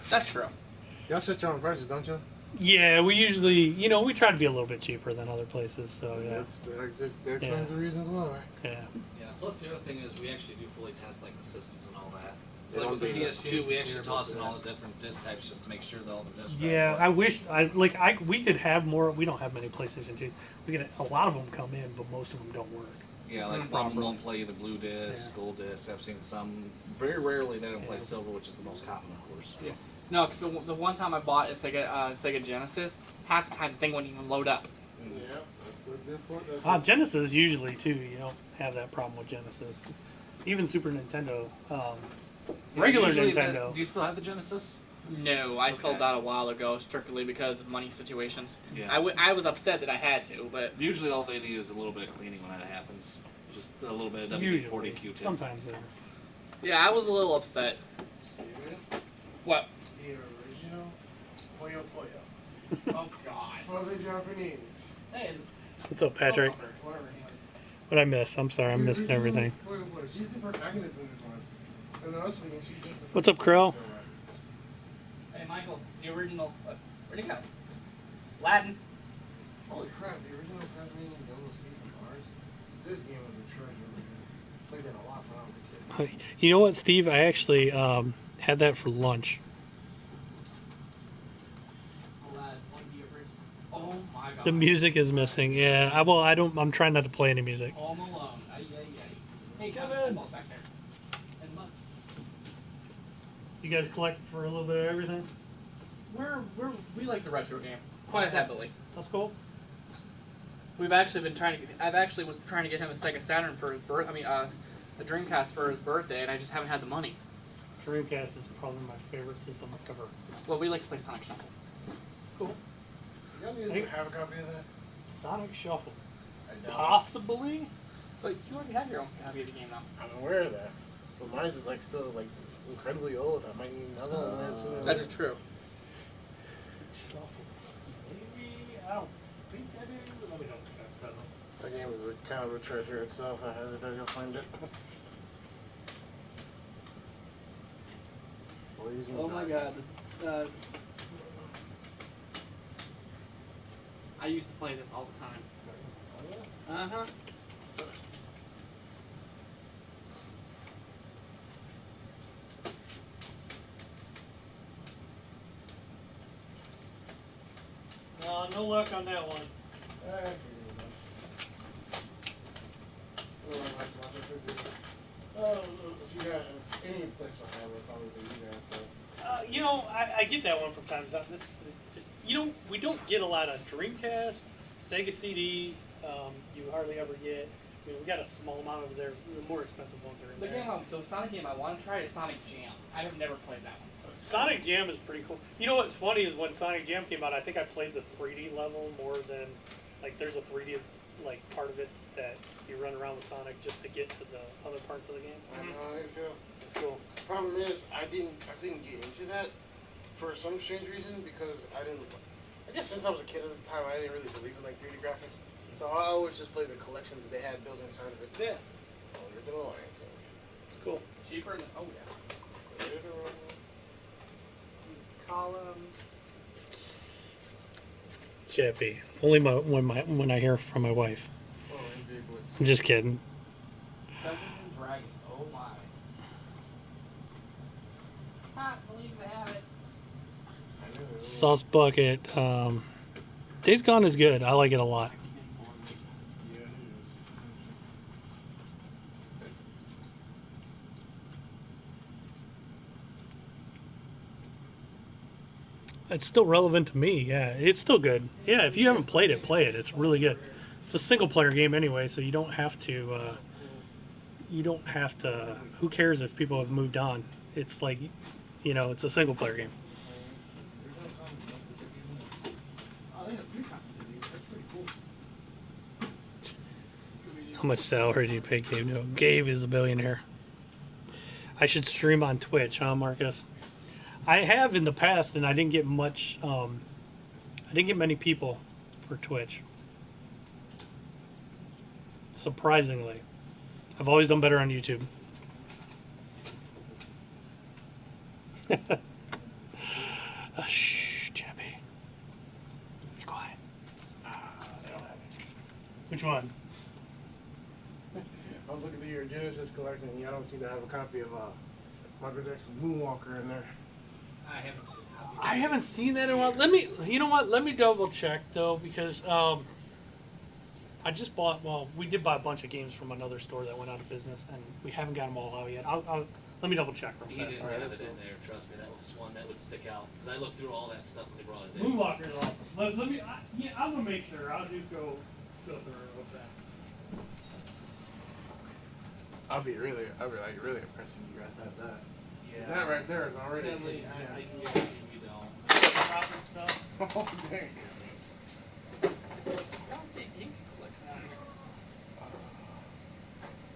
Speaker 3: That's true.
Speaker 4: Y'all set your own prices, don't you?
Speaker 1: Yeah, we usually, we try to be a little bit cheaper than other places, so yeah.
Speaker 4: That explains the reasons why.
Speaker 1: Yeah.
Speaker 5: Yeah. Plus, the other thing is we actually do fully test like the systems and all that. So like with the PS2, we actually toss in all the different disc types just to make sure that all the disc
Speaker 1: Yeah,
Speaker 5: drives
Speaker 1: I
Speaker 5: work.
Speaker 1: wish we could have more. We don't have many PlayStation 2s. We get a lot of them come in, but most of them don't work.
Speaker 5: Yeah, like one of them won't play the blue disc,
Speaker 1: Yeah.
Speaker 5: gold disc. I've seen some. Very rarely they don't play
Speaker 1: Yeah.
Speaker 5: silver, which is the most common, of course.
Speaker 3: Yeah. No, because the one time I bought a Sega Genesis, half the time the thing wouldn't even load up.
Speaker 4: Yeah, that's a good point.
Speaker 1: Genesis usually too. You don't have that problem with Genesis. Even Super Nintendo, regular
Speaker 5: Usually
Speaker 1: Nintendo.
Speaker 5: Do you still have the Genesis?
Speaker 3: No, I sold
Speaker 5: Okay.
Speaker 3: that a while ago, strictly because of money situations.
Speaker 5: Yeah.
Speaker 3: I was upset that I had to, but
Speaker 5: Usually all they need is a little bit of cleaning when that happens. Just a little bit of
Speaker 1: Usually,
Speaker 5: WD-40 Q-tip.
Speaker 1: sometimes they're.
Speaker 3: yeah, I was a little upset.
Speaker 4: Steven,
Speaker 3: What?
Speaker 4: the original Puyo Puyo.
Speaker 3: Oh God.
Speaker 4: For the Japanese.
Speaker 3: Hey,
Speaker 1: What's up, Patrick?
Speaker 3: whatever. Anyways.
Speaker 1: What I miss? I'm sorry, I'm
Speaker 4: The
Speaker 1: missing
Speaker 4: original
Speaker 1: everything.
Speaker 4: Puyo Puyo. She's the protagonist in this one. And I was thinking she's just the
Speaker 1: What's up, Krill?
Speaker 3: Hey, Michael, the original. Where'd he go? Latin.
Speaker 4: Holy crap, the original Tasmanian Devil Escape from Mars? This game was a treasure, man. Played that a lot when I was a kid.
Speaker 1: You know what, Steve? I actually had that for lunch.
Speaker 3: Oh my God.
Speaker 1: The music is missing. Yeah, I don't. I'm trying not to play any music.
Speaker 3: Home Alone. Ay, ay, ay. Hey, Kevin. Back there. 10 bucks.
Speaker 1: You guys collect for a little bit of everything.
Speaker 3: We like the retro game quite heavily.
Speaker 1: That's cool.
Speaker 3: We've actually been trying to. I've actually was trying to get him a Sega Saturn for his birth. I mean, a Dreamcast for his birthday, and I just haven't had the money.
Speaker 1: Dreamcast is probably my favorite system ever.
Speaker 3: Well, we like to play Sonic Shuffle.
Speaker 1: It's cool.
Speaker 4: You guys have a copy of that?
Speaker 1: Sonic Shuffle.
Speaker 4: I don't.
Speaker 1: Possibly.
Speaker 3: But you already have your own copy of the game now.
Speaker 4: I'm aware of that. But mine is like still like incredibly old. I might need another one there sooner or
Speaker 3: That's
Speaker 4: later.
Speaker 3: true.
Speaker 1: Shuffle. Maybe I don't think I do. Let me double check.
Speaker 4: That game is a kind of a treasure itself. I had to go find it.
Speaker 3: Oh my God. I used to play this all the time. Uh huh.
Speaker 1: No luck on that one.
Speaker 4: If you guys, any place I have it, probably you guys. So.
Speaker 1: You know, I get that one from time to time. This just we don't get a lot of Dreamcast, Sega CD. You hardly ever get. I mean, we got a small amount over there. The more expensive ones are in
Speaker 3: The
Speaker 1: there.
Speaker 3: the Sonic game I want to try is Sonic Jam. I have never played that one.
Speaker 1: Sonic Jam is pretty cool. You know what's funny is when Sonic Jam came out, I think I played the 3D level more than like there's a 3D like part of it that you run around with Sonic just to get to the other parts of the game.
Speaker 4: I know how you feel.
Speaker 1: It's cool.
Speaker 4: Problem is, I didn't get into that for some strange reason because I guess since I was a kid at the time, I didn't really believe in like 3D graphics. So I always just played the collection that they had built inside of it.
Speaker 1: Yeah,
Speaker 4: Original line.
Speaker 1: it's cool.
Speaker 3: Cheaper than yeah.
Speaker 4: Original.
Speaker 3: Columns.
Speaker 1: Chappy. Only when I hear from my wife.
Speaker 4: Oh, and Big Woods.
Speaker 1: I'm just kidding.
Speaker 3: Dungeons and Dragons. Oh my. Can't believe they have it.
Speaker 4: I knew it was.
Speaker 1: Sauce Bucket. Days Gone is good. I like it a lot.
Speaker 4: Yeah, it is.
Speaker 1: It's still relevant to me. Yeah, it's still good. Yeah, if you haven't played it, play it. It's really good. It's a single player game anyway, so you don't have to. Who cares if people have moved on? It's like, it's a single player game.
Speaker 4: Oh, they have 3 copies of these. That's pretty cool.
Speaker 1: How much salary do you pay Gabe? No, Gabe is a billionaire. I should stream on Twitch, huh, Marcus? I have in the past, and I didn't get much. I didn't get many people for Twitch. Surprisingly, I've always done better on YouTube. Shh, Chappy. Be quiet. They don't have it. Which one?
Speaker 4: I was looking through your Genesis collection, and y'all don't seem to have a copy of Michael Jackson Moonwalker in there.
Speaker 2: I haven't seen a copy.
Speaker 1: I haven't seen that in a while. Let me, you know what? Let me double check though, because I just bought. Well, we did buy a bunch of games from another store that went out of business, and we haven't got them all out yet. Let me double check real
Speaker 2: He
Speaker 1: fast.
Speaker 2: didn't
Speaker 4: Alright,
Speaker 2: have
Speaker 4: that's
Speaker 2: it in
Speaker 4: cool.
Speaker 2: there. Trust me, that was one that would stick out. Because I looked through all that stuff when they brought it in.
Speaker 1: Moonwalker's awesome. Let me. Yeah, I'm gonna make sure. I'll just go through it real fast.
Speaker 4: I'll be really impressed when you guys have that.
Speaker 2: Yeah.
Speaker 4: That right there is already.
Speaker 2: Sadly, I can guarantee we don't.
Speaker 1: Dropping stuff.
Speaker 4: Oh dang.
Speaker 3: Don't take ink collection out here.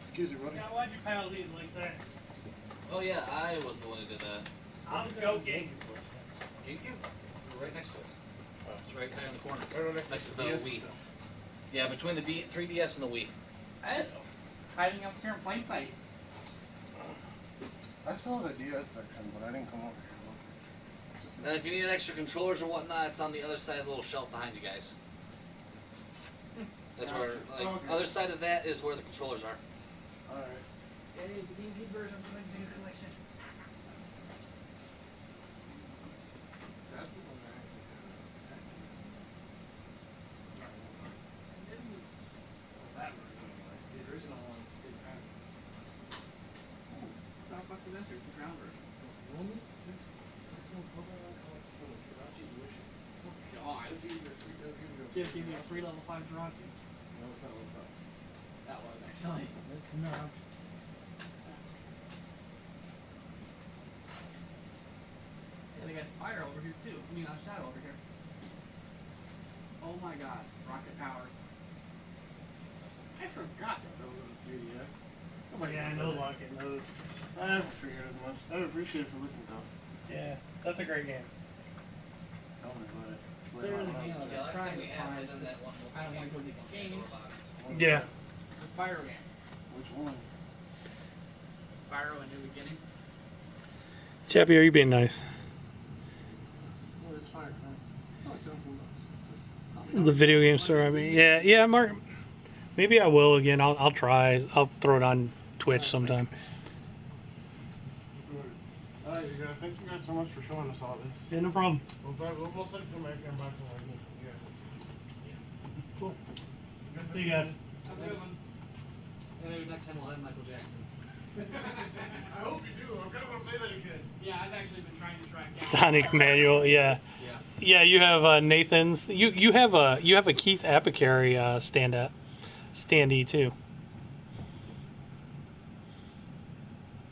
Speaker 4: Excuse me, buddy.
Speaker 1: Yeah, why'd you pile these like that?
Speaker 2: Oh yeah, I was the one who did that.
Speaker 1: I'm joking.
Speaker 2: GameCube? Right next to it. It's right there in the corner.
Speaker 4: Right next
Speaker 2: Next
Speaker 4: to
Speaker 2: to
Speaker 4: the
Speaker 2: the
Speaker 4: DS
Speaker 2: Wii.
Speaker 4: stuff.
Speaker 2: Yeah, between the 3DS and the Wii.
Speaker 3: Hiding up here in plain sight.
Speaker 4: I saw the DS section, but I didn't come over here. and look. Just
Speaker 2: And if you need extra controllers or whatnot, it's on the other side of the little shelf behind you guys. That's where, like,
Speaker 4: Okay.
Speaker 2: other side of that is where the controllers are.
Speaker 4: Alright.
Speaker 3: The GameCube version of the ink collection.
Speaker 4: That's the one I actually have. That version anyway. The original one's big pack.
Speaker 3: Starbucks Adventures, the ground version. God. Just give me a free level 5 Jirachi.
Speaker 4: No, it's not what's up.
Speaker 3: That was actually.
Speaker 4: It's not.
Speaker 3: And they got fire over here too. I mean, shadow over here. Oh my god, rocket power. I forgot that those were the 3DS.
Speaker 1: Yeah, I know Locket knows.
Speaker 4: I haven't figured as much. I appreciate it for looking though.
Speaker 1: Yeah, that's a great game.
Speaker 4: Tell me about it. Explain
Speaker 3: There's
Speaker 4: about
Speaker 3: a
Speaker 4: it.
Speaker 3: game
Speaker 2: Yeah,
Speaker 3: I'm
Speaker 2: last
Speaker 3: trying
Speaker 2: thing
Speaker 3: to
Speaker 2: we had
Speaker 3: find.
Speaker 2: was in that one.
Speaker 3: I don't want to go to the exchange.
Speaker 1: Yeah.
Speaker 3: The Spyro game.
Speaker 4: Which one?
Speaker 3: Spyro A New Beginning.
Speaker 1: Chappie, are you being nice?
Speaker 4: Oh, it's fire. Oh, it's something else.
Speaker 1: The video game store, I mean. Yeah, Mark. Maybe I will again. I'll try. I'll throw it on Twitch sometime.
Speaker 4: Alright, you guys. Thank you guys so much for showing us all this.
Speaker 1: Yeah, no problem.
Speaker 4: We'll most likely come back here and buy some more games. Yeah.
Speaker 1: Cool. See you guys.
Speaker 3: Have a good one.
Speaker 2: And maybe next time we'll have Michael Jackson.
Speaker 4: I hope you do. I'm gonna want to play that again.
Speaker 3: Yeah, I've actually been trying to track down.
Speaker 1: Sonic Manual, yeah. Yeah, you have Nathan's. You have a Keith Apicary standee too.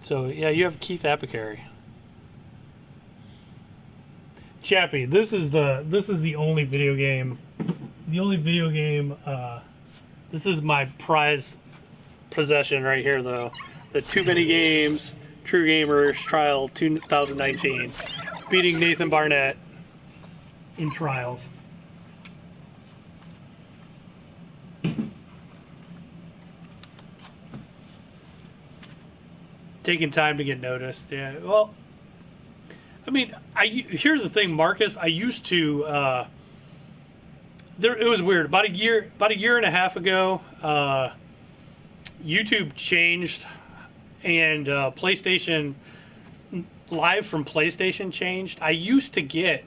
Speaker 1: So yeah, you have Keith Apicary. Chappie, this is the only video game. The only video game. This is my prized possession right here, though. The Too Many Games True Gamers Trial 2019, beating Nathan Barnett in trials. Taking time to get noticed. Yeah. Well, I mean, here's the thing, Marcus. I used to. It was weird. About a year and a half ago, YouTube changed, and PlayStation Live from PlayStation changed. I used to get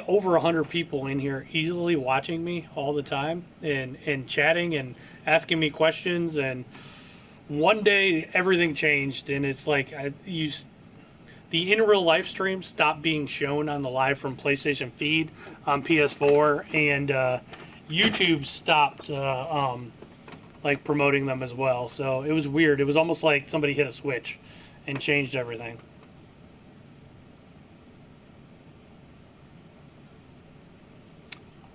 Speaker 1: over 100 people in here easily watching me all the time and chatting and asking me questions. And one day everything changed, and it's like the in real life streams stopped being shown on the Live from PlayStation feed on PS4, and YouTube stopped like promoting them as well. So it was weird. It was almost like somebody hit a switch and changed everything.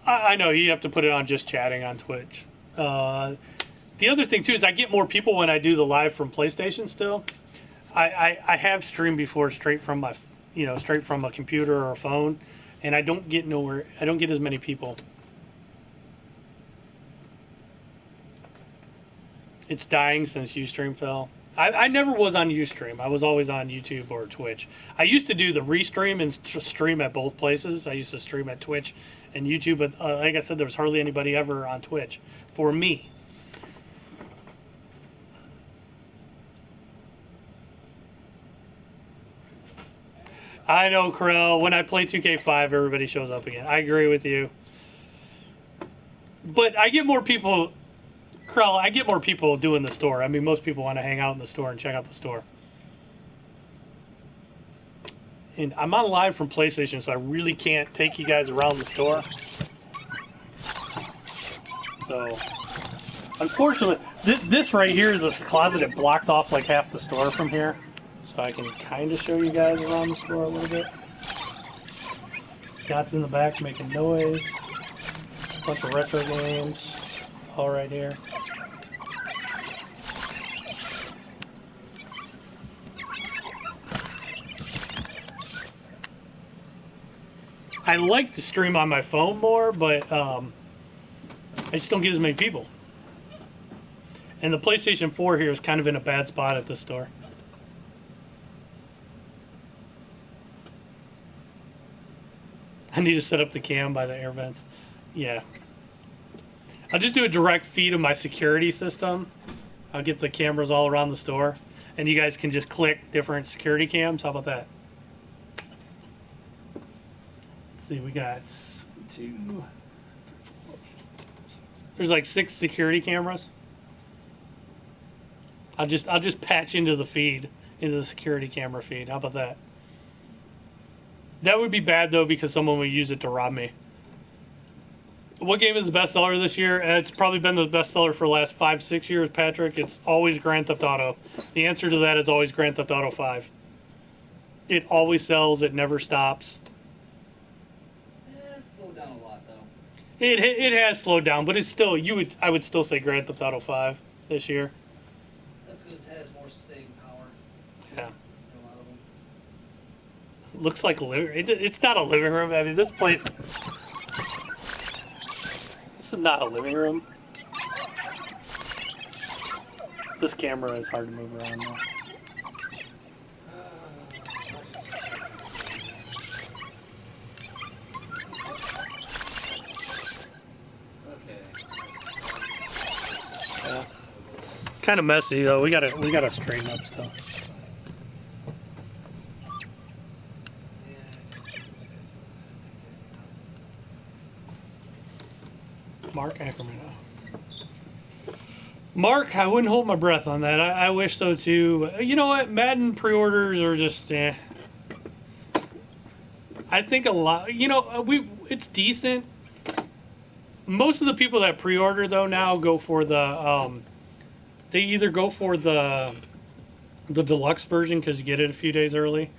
Speaker 1: I know you have to put it on just chatting on Twitch. The other thing too is I get more people when I do the Live from PlayStation still. I have streamed before straight from a computer or a phone, and I don't get nowhere. I don't get as many people. It's dying since Ustream fell. I never was on Ustream. I was always on YouTube or Twitch. I used to do the restream and stream at both places. I used to stream at Twitch and YouTube, but like I said, there was hardly anybody ever on Twitch for me. I know, Krell. When I play 2K5, everybody shows up again. I agree with you. But I get more people, Krell, I get more people doing the store. I mean, most people want to hang out in the store and check out the store. And I'm on live from PlayStation, so I really can't take you guys around the store. So, unfortunately, this right here is a closet that blocks off like half the store from here. So I can kind of show you guys around the store a little bit. Scott's in the back making noise. Bunch of retro games, all right here. I like to stream on my phone more, but I just don't get as many people. And the PlayStation 4 here is kind of in a bad spot at this store. I need to set up the cam by the air vents. Yeah. I'll just do a direct feed of my security system. I'll get the cameras all around the store. And you guys can just click different security cams. How about that? Let's see, we got 2. There's like 6 security cameras. I'll just patch into the feed, into the security camera feed. How about that? That would be bad though because someone would use it to rob me. What game is the best seller this year? It's probably been the best seller for the last 5-6 years, Patrick. It's always Grand Theft Auto. The answer to that is always Grand Theft Auto 5. It always sells. It never stops.
Speaker 5: It's slowed down a lot, though.
Speaker 1: It has slowed down, but it's still I would still say Grand Theft Auto 5 this year.
Speaker 5: That's because it has more staying power.
Speaker 1: Yeah.
Speaker 5: than a lot of them.
Speaker 1: Looks like a living. It's not a living room. I mean, this place. This is not a living room. This camera is hard to move around though. Kind of messy though. We gotta straighten up stuff. Mark Ackerman. Mark, I wouldn't hold my breath on that. I wish so too. You know what? Madden pre-orders are just I think a lot. You know, it's decent. Most of the people that pre-order though now go for the they either go for the deluxe version because you get it a few days early,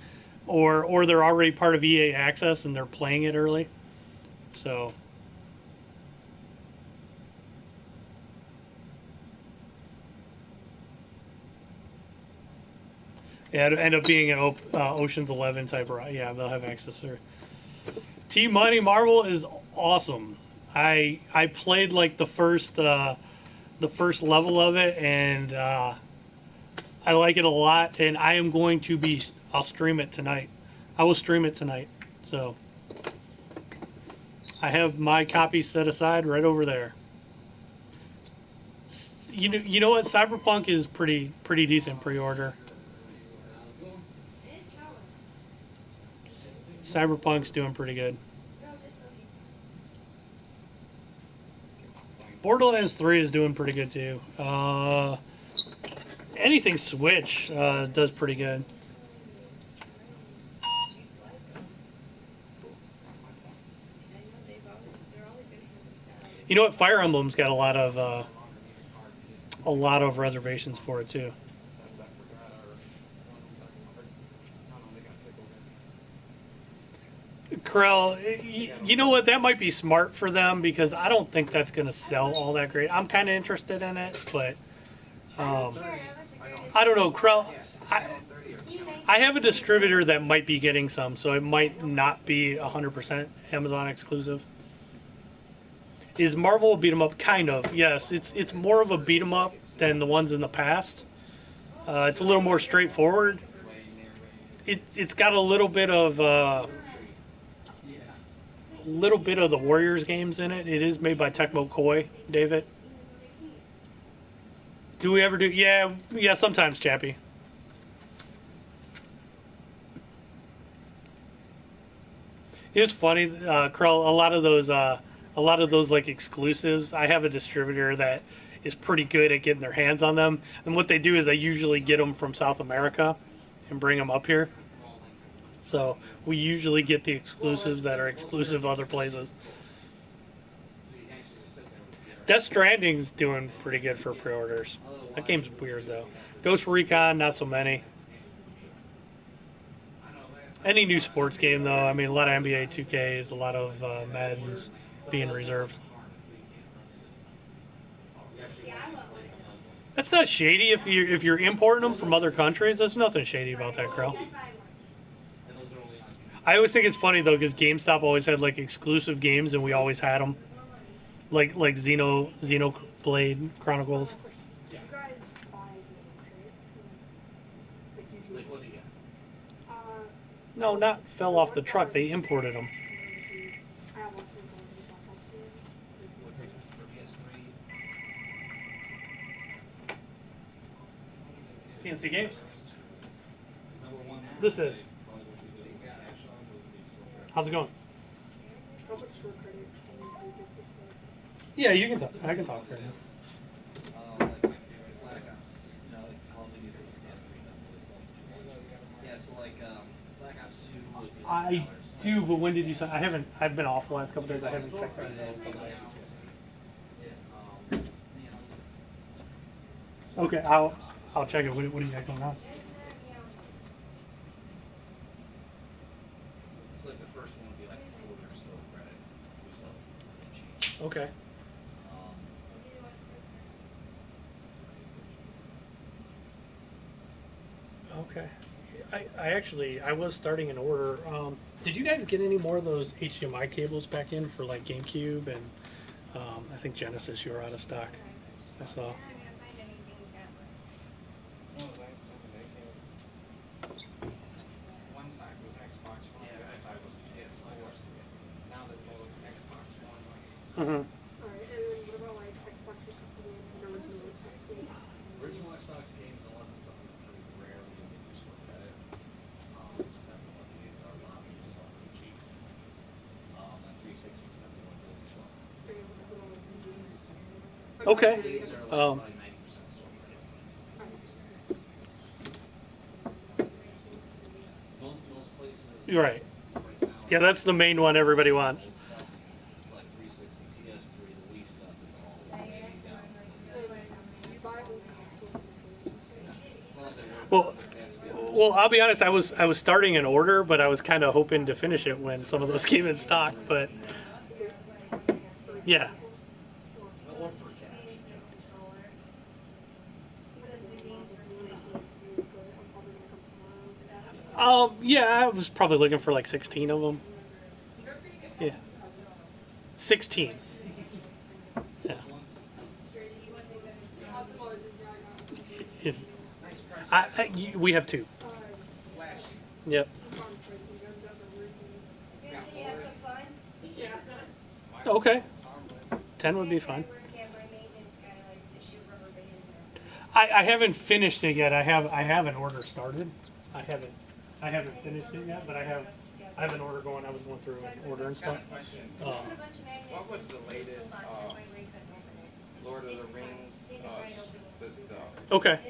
Speaker 1: or they're already part of EA Access and they're playing it early. So yeah, it'll end up being an Ocean's 11 type. Yeah, they'll have access there. T-Money Marvel is awesome. I played like the first level of it, and I like it a lot. And I am going to I'll stream it tonight. I will stream it tonight. So I have my copy set aside right over there. You know what? Cyberpunk is pretty decent pre-order. Cyberpunk's doing pretty good. Borderlands 3 is doing pretty good too. Anything Switch does pretty good. You know what? Fire Emblem's got a lot of reservations for it too. Krell, you know what? That might be smart for them because I don't think that's going to sell all that great. I'm kind of interested in it, but I don't know. Krell, I have a distributor that might be getting some, so it might not be 100% Amazon exclusive. Is Marvel a beat 'em up? Kind of, yes. It's more of a beat 'em up than the ones in the past. It's a little more straightforward. It's got a little bit of the Warriors games in it. It is made by Tecmo Koei, David. Do we ever do? Yeah, sometimes, Chappie. It's funny, Krell. A lot of those like exclusives. I have a distributor that is pretty good at getting their hands on them, and what they do is they usually get them from South America and bring them up here. So we usually get the exclusives that are exclusive to other places.
Speaker 2: So you can actually just sit there with the VR.
Speaker 1: Death Stranding's doing pretty good for pre-orders. That game's weird though. Ghost Recon, not so many. Any new sports game though, I mean, a lot of NBA 2Ks, a lot of Maddens being reserved. That's not shady if you're importing them from other countries. There's nothing shady about that, Crow. I always think it's funny though because GameStop always had like exclusive games and we always had them, like Xenoblade Chronicles.
Speaker 2: Like, what do you get?
Speaker 1: No, not fell off the truck. They imported them.
Speaker 2: For PS3?
Speaker 1: C&C Games.
Speaker 2: Number one now?
Speaker 1: This is. How's it going? Yeah, you can talk. I can talk right now.
Speaker 5: Like my favorite Black Ops. You know, like Call of Duty for PS3. Yeah, so like Black Ops 2 would be like
Speaker 1: I do, but when did you sign? I've been off the last couple days. I haven't checked that. Okay, I'll check it. What do you got going on?
Speaker 5: It's like the first one would be like a quarter store credit. We sell it cheap.
Speaker 1: Okay. Okay. I actually I was starting an order. Did you guys get any more of those HDMI cables back in for like GameCube and I think Genesis? You were out of stock. I saw.
Speaker 6: One side was Xbox One, the other side was PS4. Now they're both Xbox One.
Speaker 1: Mm-hmm.
Speaker 2: Original Xbox games, unless it's something pretty rare, we don't get your store credit. Just depends on what the game does. A lot of them just sell pretty cheap. And 360 depends on what it is as well.
Speaker 1: Okay.
Speaker 2: Games are like
Speaker 1: Um,
Speaker 2: probably 90% store credit. So most places
Speaker 1: You're right.
Speaker 2: right now.
Speaker 1: Yeah, that's the main one everybody wants.
Speaker 2: Old stuff, it's like 360, PS3, the Wii stuff is all way down.
Speaker 1: Well, I'll be honest. I was starting an order, but I was kind of hoping to finish it when some of those came in stock. But yeah.
Speaker 2: Or for cash.
Speaker 1: Yeah, I was probably looking for like 16 of them. Yeah. 16. Yeah. If-
Speaker 6: Nice price.
Speaker 1: we have two.
Speaker 6: Flashy.
Speaker 1: Yep.
Speaker 6: Why?
Speaker 1: Okay.
Speaker 6: It's harmless.
Speaker 1: 10 would be fine. I haven't finished it yet. I have an order started. I haven't finished it yet, but I have an order going. I was going through and ordering
Speaker 6: Got
Speaker 1: stuff.
Speaker 6: a question.
Speaker 1: Um,
Speaker 6: What was the latest Lord of the Rings?
Speaker 1: okay.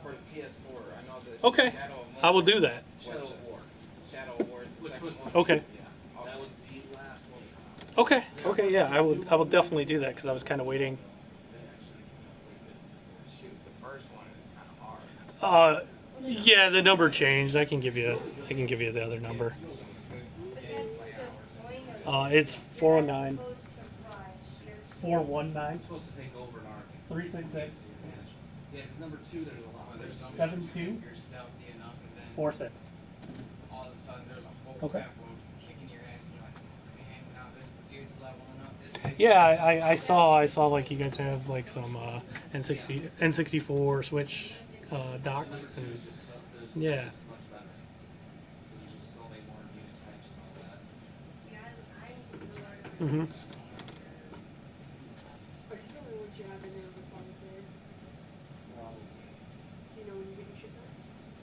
Speaker 6: For the PS4, I know that.
Speaker 1: Okay.
Speaker 6: Shadow of
Speaker 1: I will
Speaker 6: Mordor
Speaker 1: do that.
Speaker 2: Shadow of War.
Speaker 6: Shadow of War is the
Speaker 2: Which
Speaker 6: second
Speaker 2: was
Speaker 6: one.
Speaker 1: Okay.
Speaker 2: That was the last one.
Speaker 1: Okay. Okay. Yeah, I will definitely do that because I was kind of waiting.
Speaker 6: Shoot, the first one is kind of hard.
Speaker 1: Yeah, the number changed. I can give you the other number. It's 419 419
Speaker 2: Supposed to take over an army.
Speaker 1: 366
Speaker 2: Yeah, because number 2, there's a lot.
Speaker 6: Or there's some
Speaker 1: 72
Speaker 6: you're stealthy enough, and then
Speaker 1: 46.
Speaker 6: all of a sudden there's a whole
Speaker 1: Okay.
Speaker 6: map of kicking your ass, and you're like, man, now this dude's leveling up. This dude's
Speaker 1: Yeah, I saw like you guys have like some N64 Switch docks. And,
Speaker 2: There's
Speaker 1: yeah.
Speaker 2: just much better. There's just so many more unit types and all that.
Speaker 1: Mhm.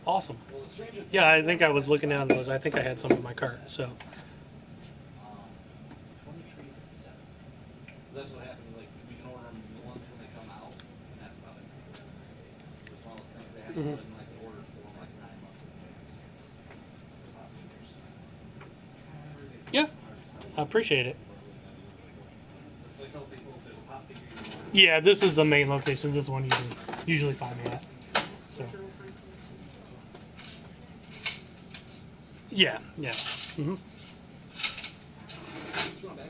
Speaker 1: Awesome.
Speaker 5: Well, the stranger
Speaker 1: Yeah, I think I was looking down those. I think I had some in my cart. So
Speaker 5: 23.57. That's what happens. Like we can order them once when they come out, and that's about it. It's one of those things they have to put in like the order form like 9 months in advance. The top figures. It's kind of ridiculous.
Speaker 1: yeah,
Speaker 5: Hard to tell
Speaker 1: I
Speaker 5: you.
Speaker 1: appreciate it.
Speaker 5: So I tell people if there's a pop figure you want,
Speaker 1: Yeah, this is the main location. This one you can usually find me at. So yeah, yeah. Hmm.
Speaker 5: you want back?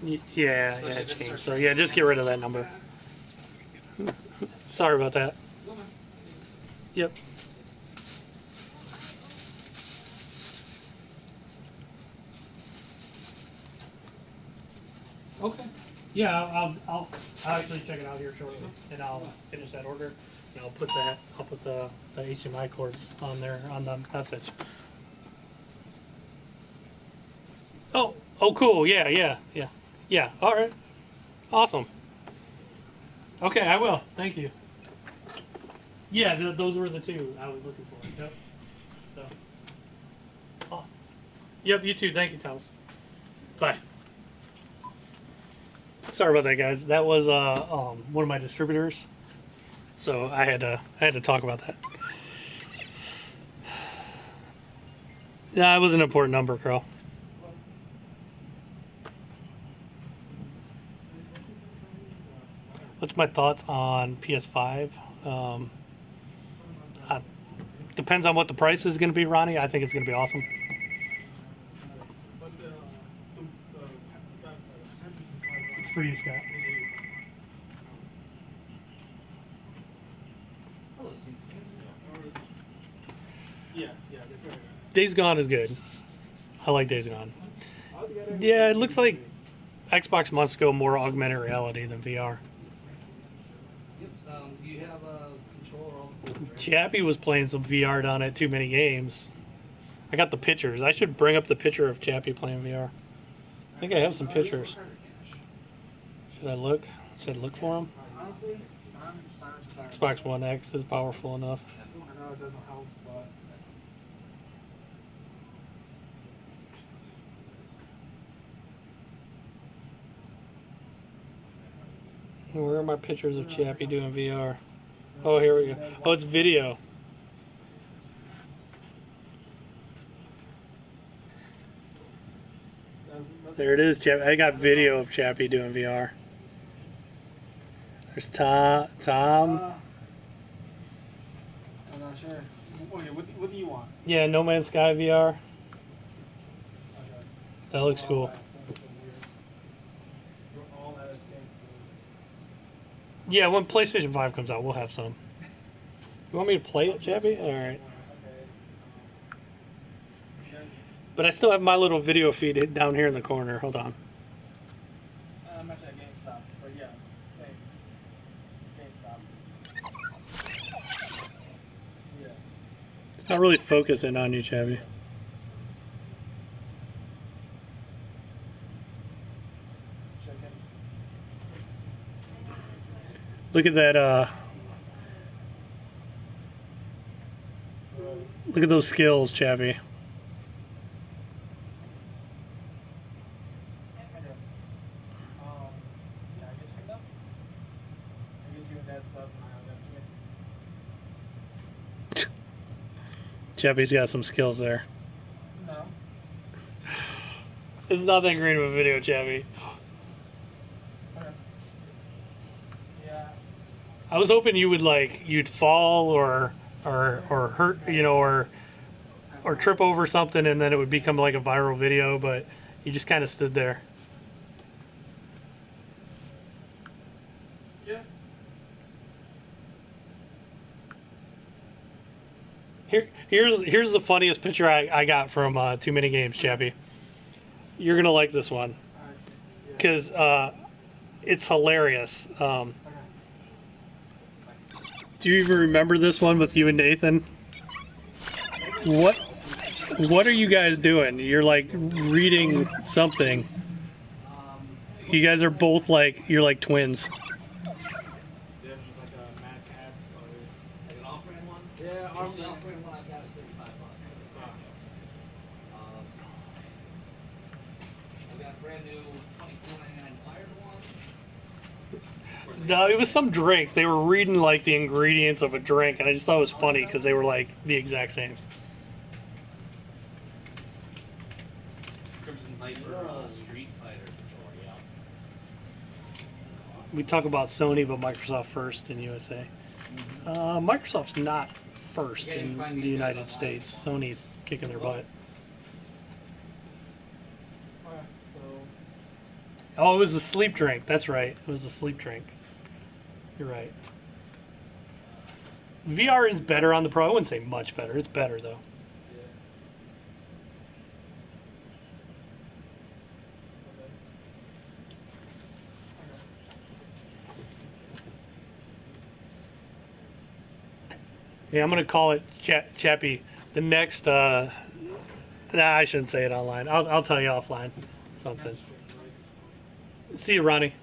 Speaker 1: Yeah, yeah,
Speaker 3: Especially
Speaker 1: it
Speaker 3: if it's
Speaker 1: changed.
Speaker 3: search
Speaker 1: So yeah, just get rid of that number. Sorry about that.
Speaker 5: No, man.
Speaker 1: Yep. Okay. Yeah, I'll actually check it out here shortly, and I'll finish that order, and I'll put the HDMI cords on there on the message. Oh, cool. Yeah, yeah, yeah, yeah. All right. Awesome. Okay, I will. Thank you. Yeah, those were the two I was looking for. Yep. So. Awesome. Yep. You too. Thank you, Thomas. Bye. Sorry about that, guys. That was one of my distributors, so I had to talk about that. Yeah, it was an important number, Carl. What's my thoughts on PS5? Um, uh, Depends on what the price is going to be, Ronnie. I think it's going to be awesome. It's for you, Scott.
Speaker 5: Oh, those C&C Games.
Speaker 1: Days Gone is good. I like Days Gone. Yeah, it looks like Xbox wants to go more augmented reality than VR.
Speaker 5: Yep. Do you have a controller all the way?
Speaker 1: Chappie was playing some VR down at Too Many Games. I got the pictures. I should bring up the picture of Chappie playing VR. I think I have some pictures. Should I look? Should I look for them?
Speaker 6: Honestly, I'm
Speaker 1: Xbox One X is powerful enough.
Speaker 6: I know it doesn't help, but
Speaker 1: Where are my pictures of Chappie doing VR? Oh, here we go. Oh, it's video. There it is, Chappie. I got video of Chappie doing VR. There's Tom.
Speaker 6: I'm not sure. Okay, what do you want?
Speaker 1: Yeah, No Man's Sky VR.
Speaker 6: Okay.
Speaker 1: That looks cool.
Speaker 6: All that is standstill.
Speaker 1: Yeah, when PlayStation 5 comes out, we'll have some. You want me to play it, Chappie? All right. But I still have my little video feed down here in the corner. Hold on.
Speaker 6: I'm actually at GameStop, but yeah, same. GameStop. Yeah.
Speaker 1: It's not really focusing on you, Chappie.
Speaker 6: Check in.
Speaker 1: Look at that. Look at those skills, Chappie.
Speaker 6: Can I get checked up? I get you and Dad sub and I
Speaker 1: Chappie's got some skills there.
Speaker 6: No.
Speaker 1: It's not that great of a video, Chappie.
Speaker 6: Okay. Yeah.
Speaker 1: I was hoping you would you'd fall or hurt, or trip over something, and then it would become like a viral video. But you just kind of stood there.
Speaker 6: Yeah.
Speaker 1: Here's the funniest picture I got from Too Many Games, Chappie. You're gonna like this one
Speaker 6: Alright. Yeah.
Speaker 1: because it's hilarious. Do you even remember this one with you and Nathan? What are you guys doing? You're like reading something. You guys are both you're like twins.
Speaker 6: Yeah, just like a Mad Cat or Yeah,
Speaker 5: The only offering one I've got is $35. It's brand new. I've got a brand new $24.99 wired one. Of course, I
Speaker 1: No,
Speaker 5: got
Speaker 1: it was
Speaker 5: the
Speaker 1: some
Speaker 5: same
Speaker 1: drink. They were reading like the ingredients of a drink, and I just thought it was
Speaker 5: Oh,
Speaker 1: funny
Speaker 5: is that
Speaker 1: because they
Speaker 5: what?
Speaker 1: were like the exact same.
Speaker 5: Crimson Viper Street Fighter controller, yeah. That's awesome.
Speaker 1: We talk about Sony, but Microsoft first in USA. Microsoft's not first
Speaker 5: You can't even
Speaker 1: in
Speaker 5: find
Speaker 1: the
Speaker 5: these guys
Speaker 1: United
Speaker 5: online
Speaker 1: States.
Speaker 5: anymore.
Speaker 1: Sony's kicking their butt.
Speaker 6: Okay, so
Speaker 1: Oh, it was the sleep drink. That's right. It was the sleep drink. You're right. VR is better on the Pro. I wouldn't say much better. It's better though.
Speaker 6: yeah. Okay.
Speaker 1: Yeah, I'm gonna call it Chappie. The next. Nah, I shouldn't say it online. I'll tell you offline. Something. See you, Ronnie.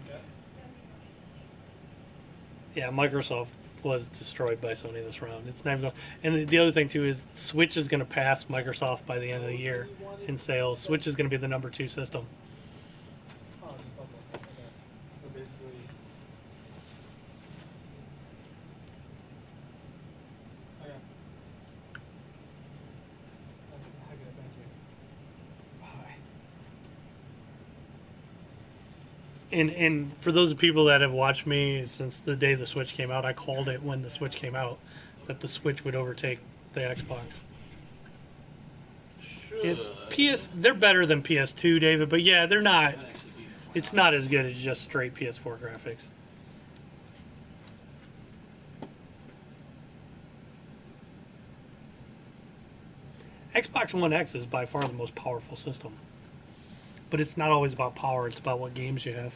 Speaker 6: Okay.
Speaker 1: Yeah, Microsoft was destroyed by Sony this round. It's not even going. And the other thing too is Switch is going to pass Microsoft by the end of the year in sales. Switch is going to be the number 2 system.
Speaker 6: Oh, just okay. Okay. So basically, okay. I get it. Thank you. Bye.
Speaker 1: And for those people that have watched me since the day the Switch came out, I called it when the Switch came out that the Switch would overtake the Xbox. They're better than PS2, David, but yeah, they're not.
Speaker 5: Should actually be much more
Speaker 1: It's not as good as just straight PS4 graphics. Xbox One X is by far the most powerful system. But it's not always about power, it's about what games you have.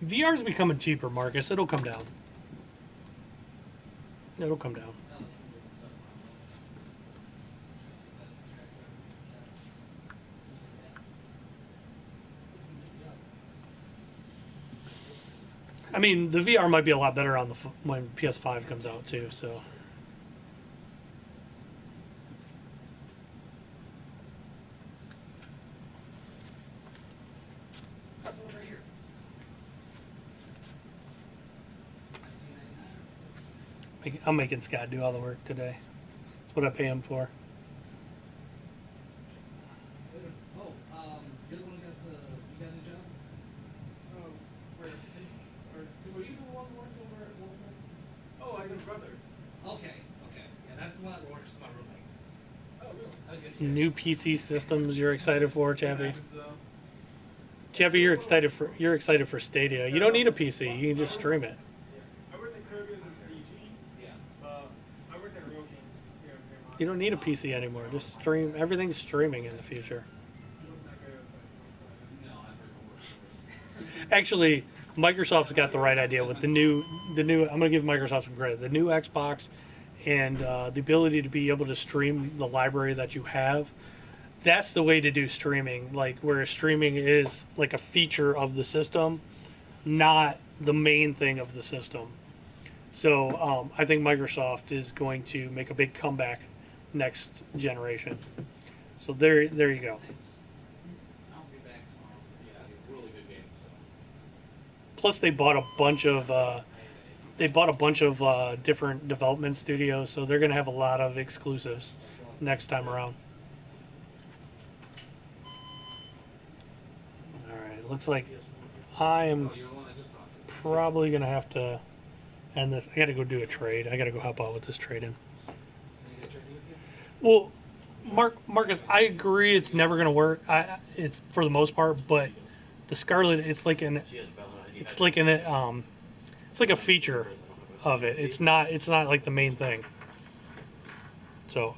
Speaker 1: VR is becoming cheaper, Marcus. It'll come down. It'll come down. I mean, the VR might be a lot better on the when PS5 comes out too. So
Speaker 5: Right here. $19.99.
Speaker 1: I'm making Scott do all the work today. That's what I pay him for.
Speaker 5: Oh, you're the one who got you got a new job?
Speaker 6: Oh, wait.
Speaker 5: Were you the one working over at Walmart?
Speaker 6: Oh, I have a brother.
Speaker 5: Okay. Yeah, that's the one that works with my roommate.
Speaker 6: Oh, really?
Speaker 5: I was gonna say.
Speaker 1: New PC systems you're excited for, Chappie?
Speaker 6: Happens, though.
Speaker 1: Chappie, you're excited for Stadia. You don't need a PC. You can just stream it.
Speaker 6: I worked at Kirby's and PG.
Speaker 5: Yeah.
Speaker 6: I worked at Real King here in Fairmont.
Speaker 1: You don't need a PC anymore. Just stream. Everything's streaming in the future.
Speaker 6: It wasn't that great of a place,
Speaker 5: No, I've heard horror stories.
Speaker 1: Actually, Microsoft's got the right idea with the new. I'm gonna give Microsoft some credit. The new Xbox and the ability to be able to stream the library that you have. That's the way to do streaming. Like where streaming is like a feature of the system, not the main thing of the system. So I think Microsoft is going to make a big comeback next generation. So there you go.
Speaker 2: I'll be back tomorrow.
Speaker 5: Yeah, really good game. So.
Speaker 1: Plus, they bought a bunch of different development studios, so they're going to have a lot of exclusives next time around. All right, looks like I am
Speaker 5: Oh, you're the one I just talked to.
Speaker 1: probably going to have to end this. I got to go do a trade. I got to go help out with this trade in.
Speaker 5: Can I get a trade with you?
Speaker 1: Well, Marcus, I agree it's never going to work. It's for the most part, but the Scarlet, it's like a feature of it. It's not like the main thing. So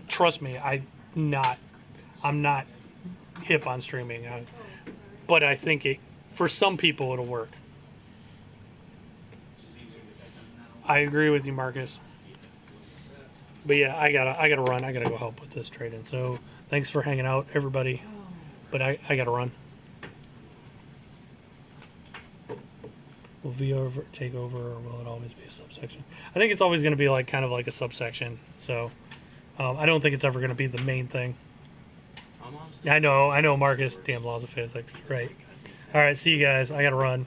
Speaker 1: trust me, I'm not hip on streaming, but I think for some people it'll work. I agree with you, Marcus. But yeah, I gotta run. I gotta go help with this trade in. So thanks for hanging out, everybody. But I gotta run. Will VR take over, or will it always be a subsection? I think it's always going to be like kind of like a subsection. So I don't think it's ever going to be the main thing.
Speaker 6: I'm honestly.
Speaker 1: I know, Marcus. Damn laws of physics. Right. All right. See you guys. I got to run.